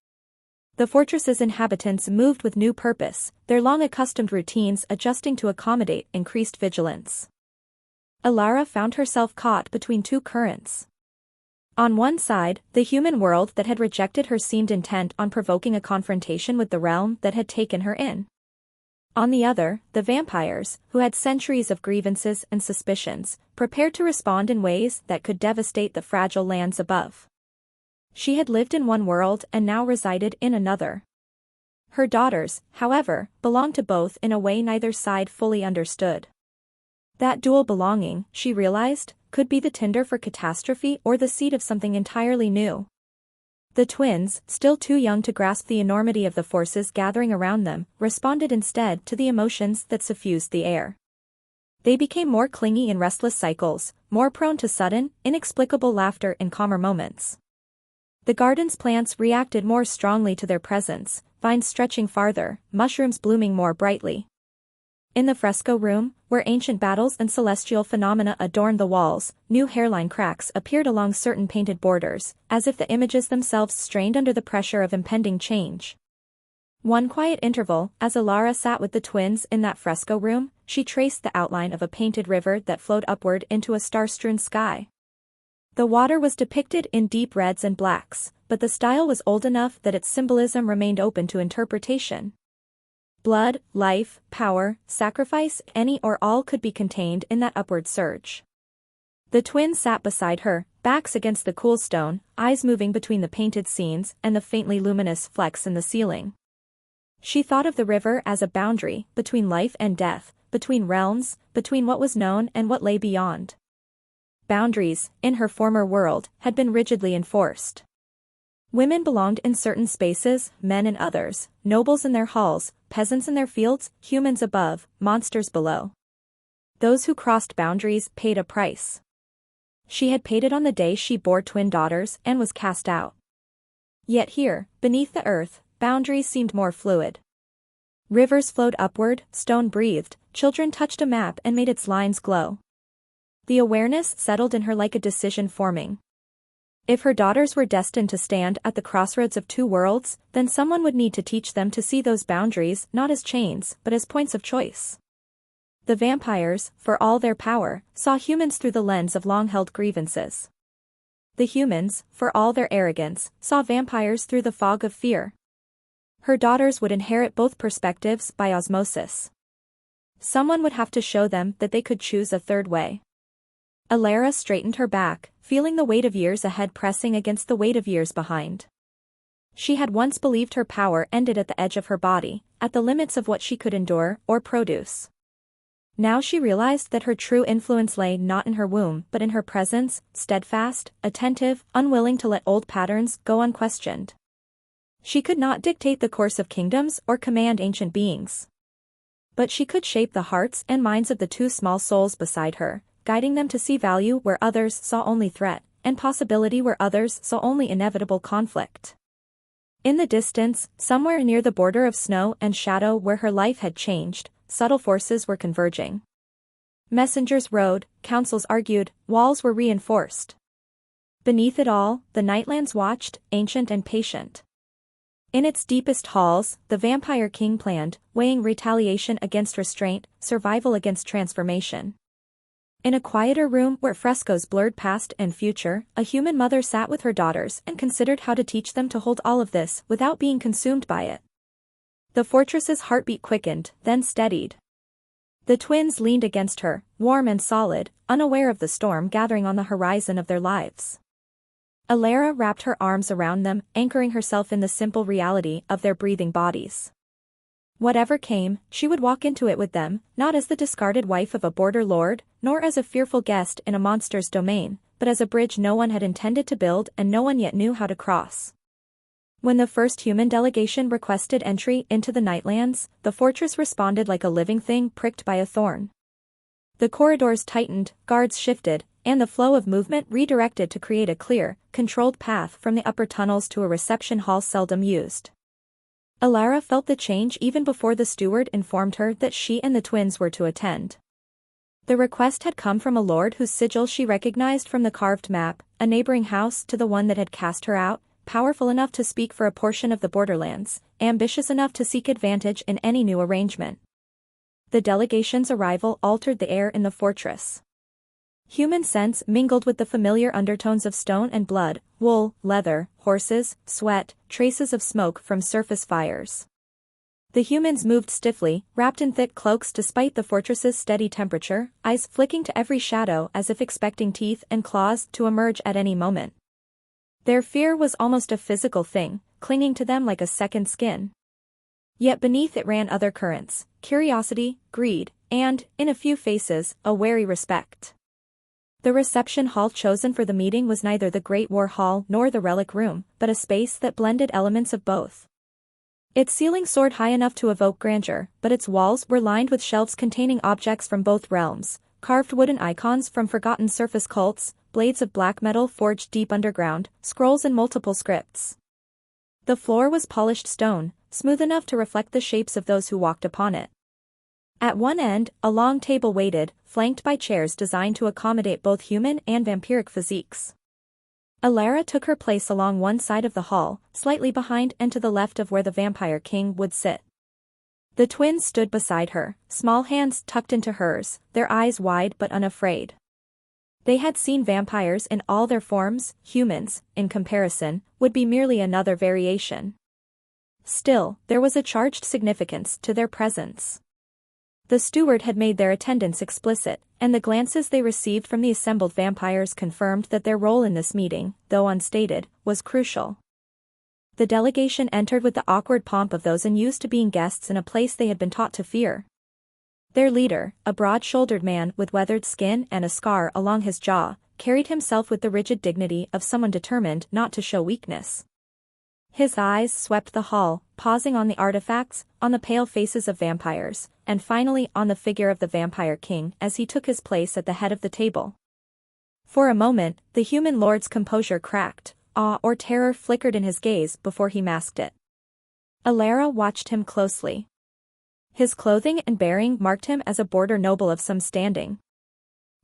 The fortress's inhabitants moved with new purpose, their long-accustomed routines adjusting to accommodate increased vigilance. Alara found herself caught between two currents. On one side, the human world that had rejected her seemed intent on provoking a confrontation with the realm that had taken her in. On the other, the vampires, who had centuries of grievances and suspicions, prepared to respond in ways that could devastate the fragile lands above. She had lived in one world and now resided in another. Her daughters, however, belonged to both in a way neither side fully understood. That dual belonging, she realized, could be the tinder for catastrophe or the seed of something entirely new. The twins, still too young to grasp the enormity of the forces gathering around them, responded instead to the emotions that suffused the air. They became more clingy in restless cycles, more prone to sudden, inexplicable laughter in calmer moments. The garden's plants reacted more strongly to their presence, vines stretching farther, mushrooms blooming more brightly. In the fresco room, where ancient battles and celestial phenomena adorned the walls, new hairline cracks appeared along certain painted borders, as if the images themselves strained under the pressure of impending change. One quiet interval, as Alara sat with the twins in that fresco room, she traced the outline of a painted river that flowed upward into a star-strewn sky. The water was depicted in deep reds and blacks, but the style was old enough that its symbolism remained open to interpretation. Blood, life, power, sacrifice, any or all could be contained in that upward surge. The twins sat beside her, backs against the cool stone, eyes moving between the painted scenes and the faintly luminous flecks in the ceiling. She thought of the river as a boundary, between life and death, between realms, between what was known and what lay beyond. Boundaries, in her former world, had been rigidly enforced. Women belonged in certain spaces, men in others, nobles in their halls, peasants in their fields, humans above, monsters below. Those who crossed boundaries paid a price. She had paid it on the day she bore twin daughters and was cast out. Yet here, beneath the earth, boundaries seemed more fluid. Rivers flowed upward, stone breathed, children touched a map and made its lines glow. The awareness settled in her like a decision forming. If her daughters were destined to stand at the crossroads of two worlds, then someone would need to teach them to see those boundaries not as chains but as points of choice. The vampires, for all their power, saw humans through the lens of long-held grievances. The humans, for all their arrogance, saw vampires through the fog of fear. Her daughters would inherit both perspectives by osmosis. Someone would have to show them that they could choose a third way. Alara straightened her back, feeling the weight of years ahead pressing against the weight of years behind. She had once believed her power ended at the edge of her body, at the limits of what she could endure or produce. Now she realized that her true influence lay not in her womb but in her presence, steadfast, attentive, unwilling to let old patterns go unquestioned. She could not dictate the course of kingdoms or command ancient beings. But she could shape the hearts and minds of the two small souls beside her, guiding them to see value where others saw only threat, and possibility where others saw only inevitable conflict. In the distance, somewhere near the border of snow and shadow where her life had changed, subtle forces were converging. Messengers rode, councils argued, walls were reinforced. Beneath it all, the Nightlands watched, ancient and patient. In its deepest halls, the Vampire King planned, weighing retaliation against restraint, survival against transformation. In a quieter room where frescoes blurred past and future, a human mother sat with her daughters and considered how to teach them to hold all of this without being consumed by it. The fortress's heartbeat quickened, then steadied. The twins leaned against her, warm and solid, unaware of the storm gathering on the horizon of their lives. Alara wrapped her arms around them, anchoring herself in the simple reality of their breathing bodies. Whatever came, she would walk into it with them, not as the discarded wife of a border lord, nor as a fearful guest in a monster's domain, but as a bridge no one had intended to build and no one yet knew how to cross. When the first human delegation requested entry into the Nightlands, the fortress responded like a living thing pricked by a thorn. The corridors tightened, guards shifted, and the flow of movement redirected to create a clear, controlled path from the upper tunnels to a reception hall seldom used. Alara felt the change even before the steward informed her that she and the twins were to attend. The request had come from a lord whose sigil she recognized from the carved map, a neighboring house to the one that had cast her out, powerful enough to speak for a portion of the borderlands, ambitious enough to seek advantage in any new arrangement. The delegation's arrival altered the air in the fortress. Human scents mingled with the familiar undertones of stone and blood, wool, leather, horses, sweat, traces of smoke from surface fires. The humans moved stiffly, wrapped in thick cloaks despite the fortress's steady temperature, eyes flicking to every shadow as if expecting teeth and claws to emerge at any moment. Their fear was almost a physical thing, clinging to them like a second skin. Yet beneath it ran other currents, curiosity, greed, and, in a few faces, a wary respect. The reception hall chosen for the meeting was neither the Great War Hall nor the Relic Room, but a space that blended elements of both. Its ceiling soared high enough to evoke grandeur, but its walls were lined with shelves containing objects from both realms, carved wooden icons from forgotten surface cults, blades of black metal forged deep underground, scrolls in multiple scripts. The floor was polished stone, smooth enough to reflect the shapes of those who walked upon it. At one end, a long table waited, flanked by chairs designed to accommodate both human and vampiric physiques. Alara took her place along one side of the hall, slightly behind and to the left of where the Vampire King would sit. The twins stood beside her, small hands tucked into hers, their eyes wide but unafraid. They had seen vampires in all their forms, humans, in comparison, would be merely another variation. Still, there was a charged significance to their presence. The steward had made their attendance explicit, and the glances they received from the assembled vampires confirmed that their role in this meeting, though unstated, was crucial. The delegation entered with the awkward pomp of those unused to being guests in a place they had been taught to fear. Their leader, a broad-shouldered man with weathered skin and a scar along his jaw, carried himself with the rigid dignity of someone determined not to show weakness. His eyes swept the hall, pausing on the artifacts, on the pale faces of vampires, and finally on the figure of the Vampire King as he took his place at the head of the table. For a moment, the human lord's composure cracked, awe or terror flickered in his gaze before he masked it. Alara watched him closely. His clothing and bearing marked him as a border noble of some standing.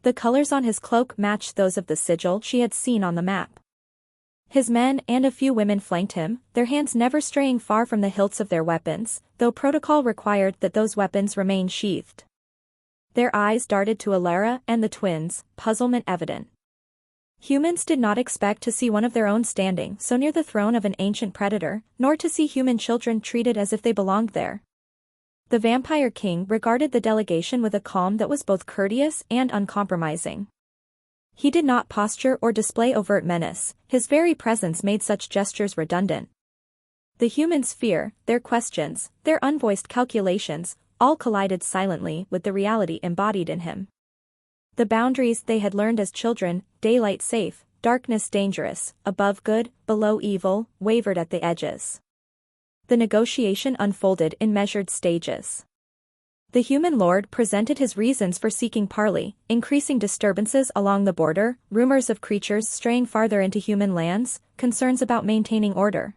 The colors on his cloak matched those of the sigil she had seen on the map. His men and a few women flanked him, their hands never straying far from the hilts of their weapons, though protocol required that those weapons remain sheathed. Their eyes darted to Alara and the twins, puzzlement evident. Humans did not expect to see one of their own standing so near the throne of an ancient predator, nor to see human children treated as if they belonged there. The Vampire King regarded the delegation with a calm that was both courteous and uncompromising. He did not posture or display overt menace, his very presence made such gestures redundant. The humans' fear, their questions, their unvoiced calculations, all collided silently with the reality embodied in him. The boundaries they had learned as children, daylight safe, darkness dangerous, above good, below evil, wavered at the edges. The negotiation unfolded in measured stages. The human lord presented his reasons for seeking parley, increasing disturbances along the border, rumors of creatures straying farther into human lands, concerns about maintaining order.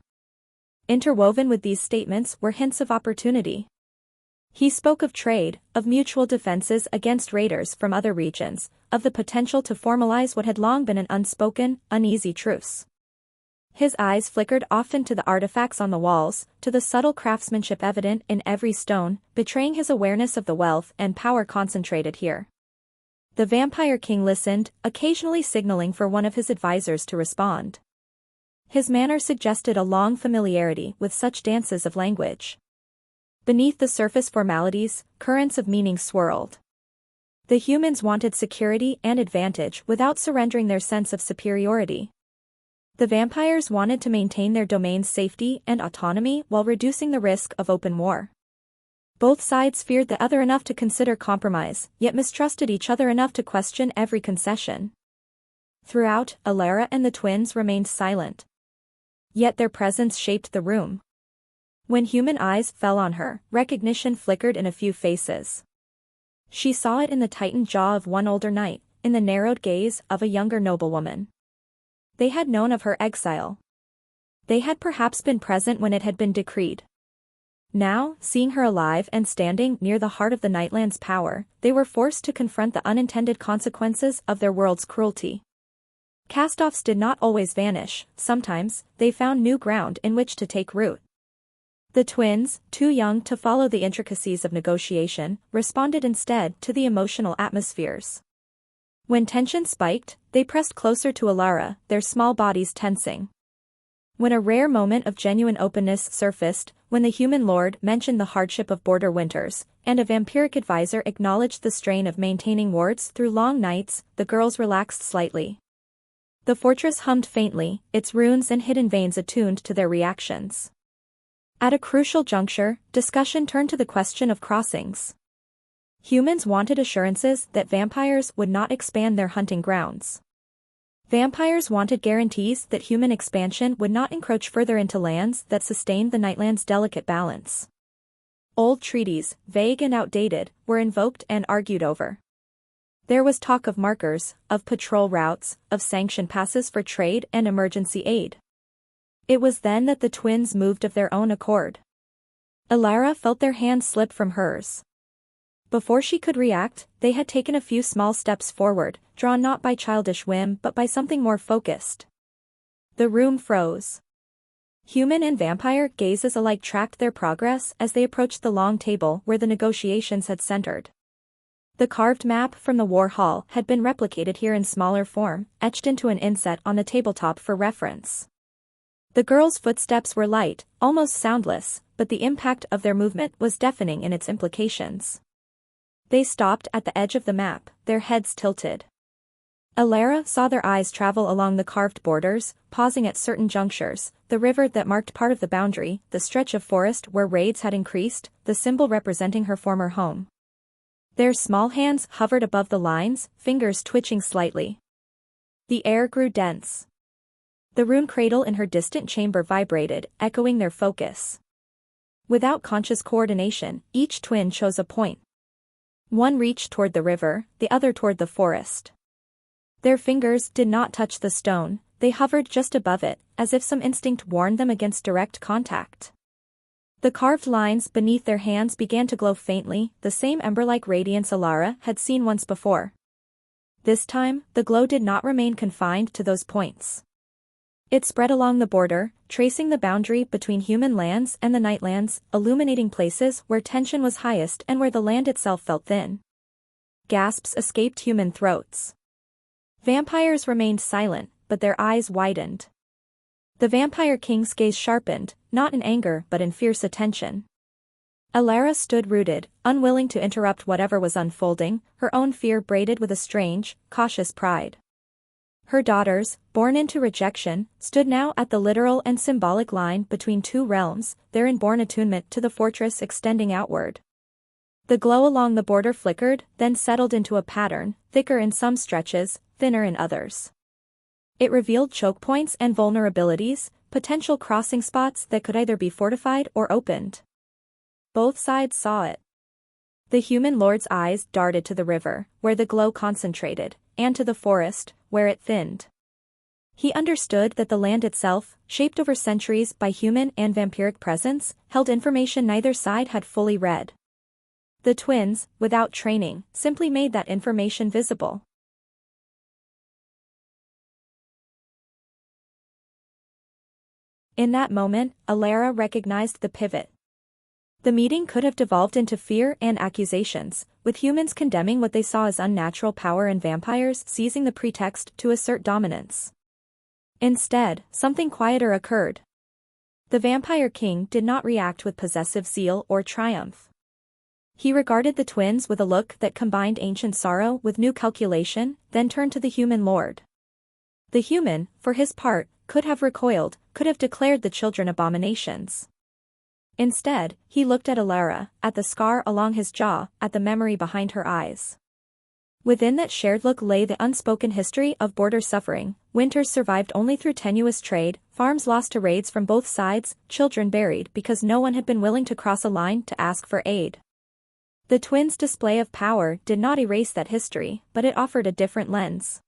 Interwoven with these statements were hints of opportunity. He spoke of trade, of mutual defenses against raiders from other regions, of the potential to formalize what had long been an unspoken, uneasy truce. His eyes flickered often to the artifacts on the walls, to the subtle craftsmanship evident in every stone, betraying his awareness of the wealth and power concentrated here. The Vampire King listened, occasionally signaling for one of his advisors to respond. His manner suggested a long familiarity with such dances of language. Beneath the surface formalities, currents of meaning swirled. The humans wanted security and advantage without surrendering their sense of superiority. The vampires wanted to maintain their domain's safety and autonomy while reducing the risk of open war. Both sides feared the other enough to consider compromise, yet mistrusted each other enough to question every concession. Throughout, Alara and the twins remained silent. Yet their presence shaped the room. When human eyes fell on her, recognition flickered in a few faces. She saw it in the tightened jaw of one older knight, in the narrowed gaze of a younger noblewoman. They had known of her exile. They had perhaps been present when it had been decreed. Now, seeing her alive and standing near the heart of the Nightlands' power, they were forced to confront the unintended consequences of their world's cruelty. Cast-offs did not always vanish, sometimes, they found new ground in which to take root. The twins, too young to follow the intricacies of negotiation, responded instead to the emotional atmospheres. When tension spiked, they pressed closer to Alara, their small bodies tensing. When a rare moment of genuine openness surfaced, when the human lord mentioned the hardship of border winters, and a vampiric advisor acknowledged the strain of maintaining wards through long nights, the girls relaxed slightly. The fortress hummed faintly, its runes and hidden veins attuned to their reactions. At a crucial juncture, discussion turned to the question of crossings. Humans wanted assurances that vampires would not expand their hunting grounds. Vampires wanted guarantees that human expansion would not encroach further into lands that sustained the Nightlands' delicate balance. Old treaties, vague and outdated, were invoked and argued over. There was talk of markers, of patrol routes, of sanctioned passes for trade and emergency aid. It was then that the twins moved of their own accord. Alara felt their hands slip from hers. Before she could react, they had taken a few small steps forward, drawn not by childish whim but by something more focused. The room froze. Human and vampire gazes alike tracked their progress as they approached the long table where the negotiations had centered. The carved map from the war hall had been replicated here in smaller form, etched into an inset on the tabletop for reference. The girls' footsteps were light, almost soundless, but the impact of their movement was deafening in its implications. They stopped at the edge of the map, their heads tilted. Alara saw their eyes travel along the carved borders, pausing at certain junctures, the river that marked part of the boundary, the stretch of forest where raids had increased, the symbol representing her former home. Their small hands hovered above the lines, fingers twitching slightly. The air grew dense. The rune cradle in her distant chamber vibrated, echoing their focus. Without conscious coordination, each twin chose a point. One reached toward the river, the other toward the forest. Their fingers did not touch the stone, they hovered just above it, as if some instinct warned them against direct contact. The carved lines beneath their hands began to glow faintly, the same ember-like radiance Alara had seen once before. This time, the glow did not remain confined to those points. It spread along the border, tracing the boundary between human lands and the Nightlands, illuminating places where tension was highest and where the land itself felt thin. Gasps escaped human throats. Vampires remained silent, but their eyes widened. The Vampire King's gaze sharpened, not in anger but in fierce attention. Alara stood rooted, unwilling to interrupt whatever was unfolding, her own fear braided with a strange, cautious pride. Her daughters, born into rejection, stood now at the literal and symbolic line between two realms, their inborn attunement to the fortress extending outward. The glow along the border flickered, then settled into a pattern, thicker in some stretches, thinner in others. It revealed choke points and vulnerabilities, potential crossing spots that could either be fortified or opened. Both sides saw it. The human lord's eyes darted to the river, where the glow concentrated, and to the forest, where it thinned. He understood that the land itself, shaped over centuries by human and vampiric presence, held information neither side had fully read. The twins, without training, simply made that information visible. In that moment, Alara recognized the pivot. The meeting could have devolved into fear and accusations, with humans condemning what they saw as unnatural power and vampires seizing the pretext to assert dominance. Instead, something quieter occurred. The Vampire King did not react with possessive zeal or triumph. He regarded the twins with a look that combined ancient sorrow with new calculation, then turned to the human lord. The human, for his part, could have recoiled, could have declared the children abominations. Instead, he looked at Alara, at the scar along his jaw, at the memory behind her eyes. Within that shared look lay the unspoken history of border suffering, winters survived only through tenuous trade, farms lost to raids from both sides, children buried because no one had been willing to cross a line to ask for aid. The twins' display of power did not erase that history, but it offered a different lens.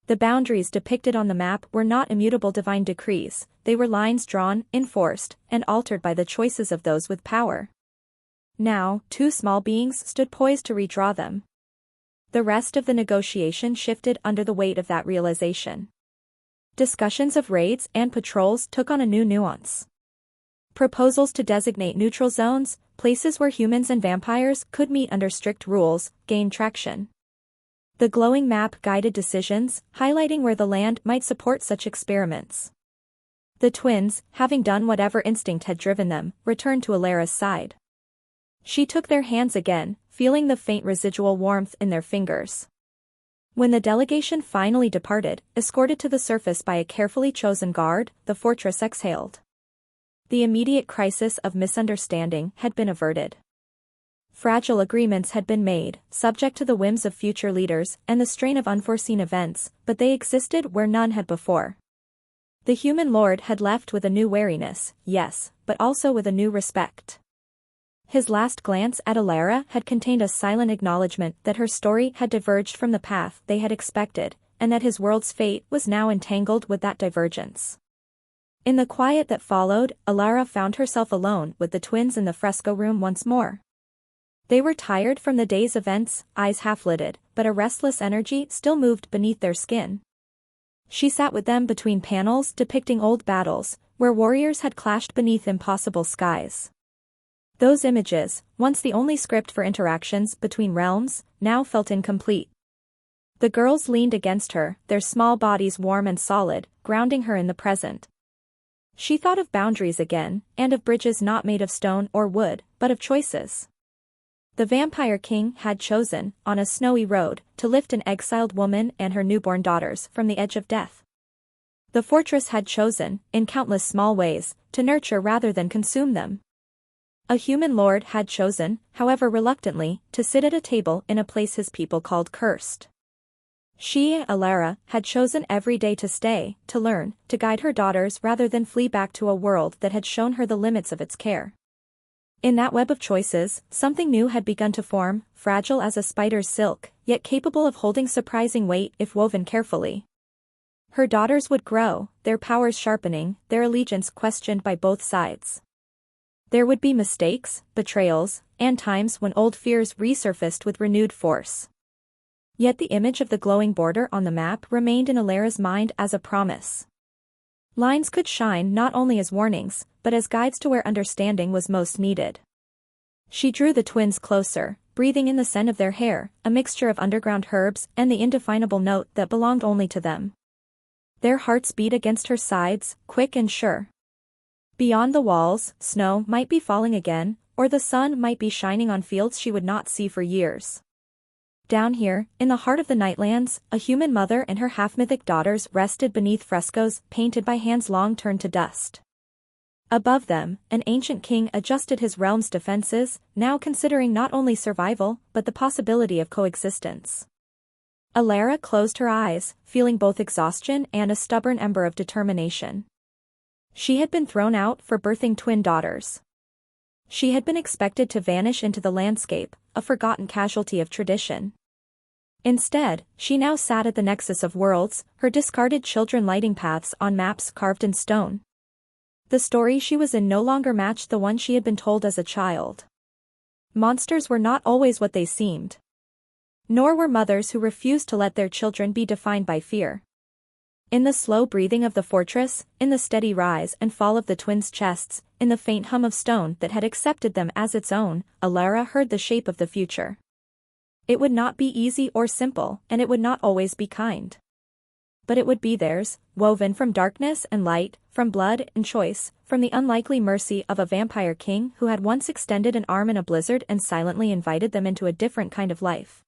The boundaries depicted on the map were not immutable divine decrees, they were lines drawn, enforced, and altered by the choices of those with power. Now, two small beings stood poised to redraw them. The rest of the negotiation shifted under the weight of that realization. Discussions of raids and patrols took on a new nuance. Proposals to designate neutral zones, places where humans and vampires could meet under strict rules, gained traction. The glowing map guided decisions, highlighting where the land might support such experiments. The twins, having done whatever instinct had driven them, returned to Alara's side. She took their hands again, feeling the faint residual warmth in their fingers. When the delegation finally departed, escorted to the surface by a carefully chosen guard, the fortress exhaled. The immediate crisis of misunderstanding had been averted. Fragile agreements had been made, subject to the whims of future leaders and the strain of unforeseen events, but they existed where none had before. The human lord had left with a new wariness, yes, but also with a new respect. His last glance at Alara had contained a silent acknowledgement that her story had diverged from the path they had expected, and that his world's fate was now entangled with that divergence. In the quiet that followed, Alara found herself alone with the twins in the fresco room once more. They were tired from the day's events, eyes half-lidded, but a restless energy still moved beneath their skin. She sat with them between panels depicting old battles, where warriors had clashed beneath impossible skies. Those images, once the only script for interactions between realms, now felt incomplete. The girls leaned against her, their small bodies warm and solid, grounding her in the present. She thought of boundaries again, and of bridges not made of stone or wood, but of choices. The Vampire King had chosen, on a snowy road, to lift an exiled woman and her newborn daughters from the edge of death. The fortress had chosen, in countless small ways, to nurture rather than consume them. A human lord had chosen, however reluctantly, to sit at a table in a place his people called cursed. She, Alara, had chosen every day to stay, to learn, to guide her daughters rather than flee back to a world that had shown her the limits of its care. In that web of choices, something new had begun to form, fragile as a spider's silk, yet capable of holding surprising weight if woven carefully. Her daughters would grow, their powers sharpening, their allegiance questioned by both sides. There would be mistakes, betrayals, and times when old fears resurfaced with renewed force. Yet the image of the glowing border on the map remained in Alara's mind as a promise. Lines could shine not only as warnings, but as guides to where understanding was most needed. She drew the twins closer, breathing in the scent of their hair, a mixture of underground herbs and the indefinable note that belonged only to them. Their hearts beat against her sides, quick and sure. Beyond the walls, snow might be falling again, or the sun might be shining on fields she would not see for years. Down here, in the heart of the Nightlands, a human mother and her half-mythic daughters rested beneath frescoes painted by hands long turned to dust. Above them, an ancient king adjusted his realm's defenses, now considering not only survival but the possibility of coexistence. Alara closed her eyes, feeling both exhaustion and a stubborn ember of determination. She had been thrown out for birthing twin daughters. She had been expected to vanish into the landscape, a forgotten casualty of tradition. Instead, she now sat at the nexus of worlds, her discarded children lighting paths on maps carved in stone. The story she was in no longer matched the one she had been told as a child. Monsters were not always what they seemed. Nor were mothers who refused to let their children be defined by fear. In the slow breathing of the fortress, in the steady rise and fall of the twins' chests, in the faint hum of stone that had accepted them as its own, Alara heard the shape of the future. It would not be easy or simple, and it would not always be kind. But it would be theirs, woven from darkness and light, from blood and choice, from the unlikely mercy of a vampire king who had once extended an arm in a blizzard and silently invited them into a different kind of life.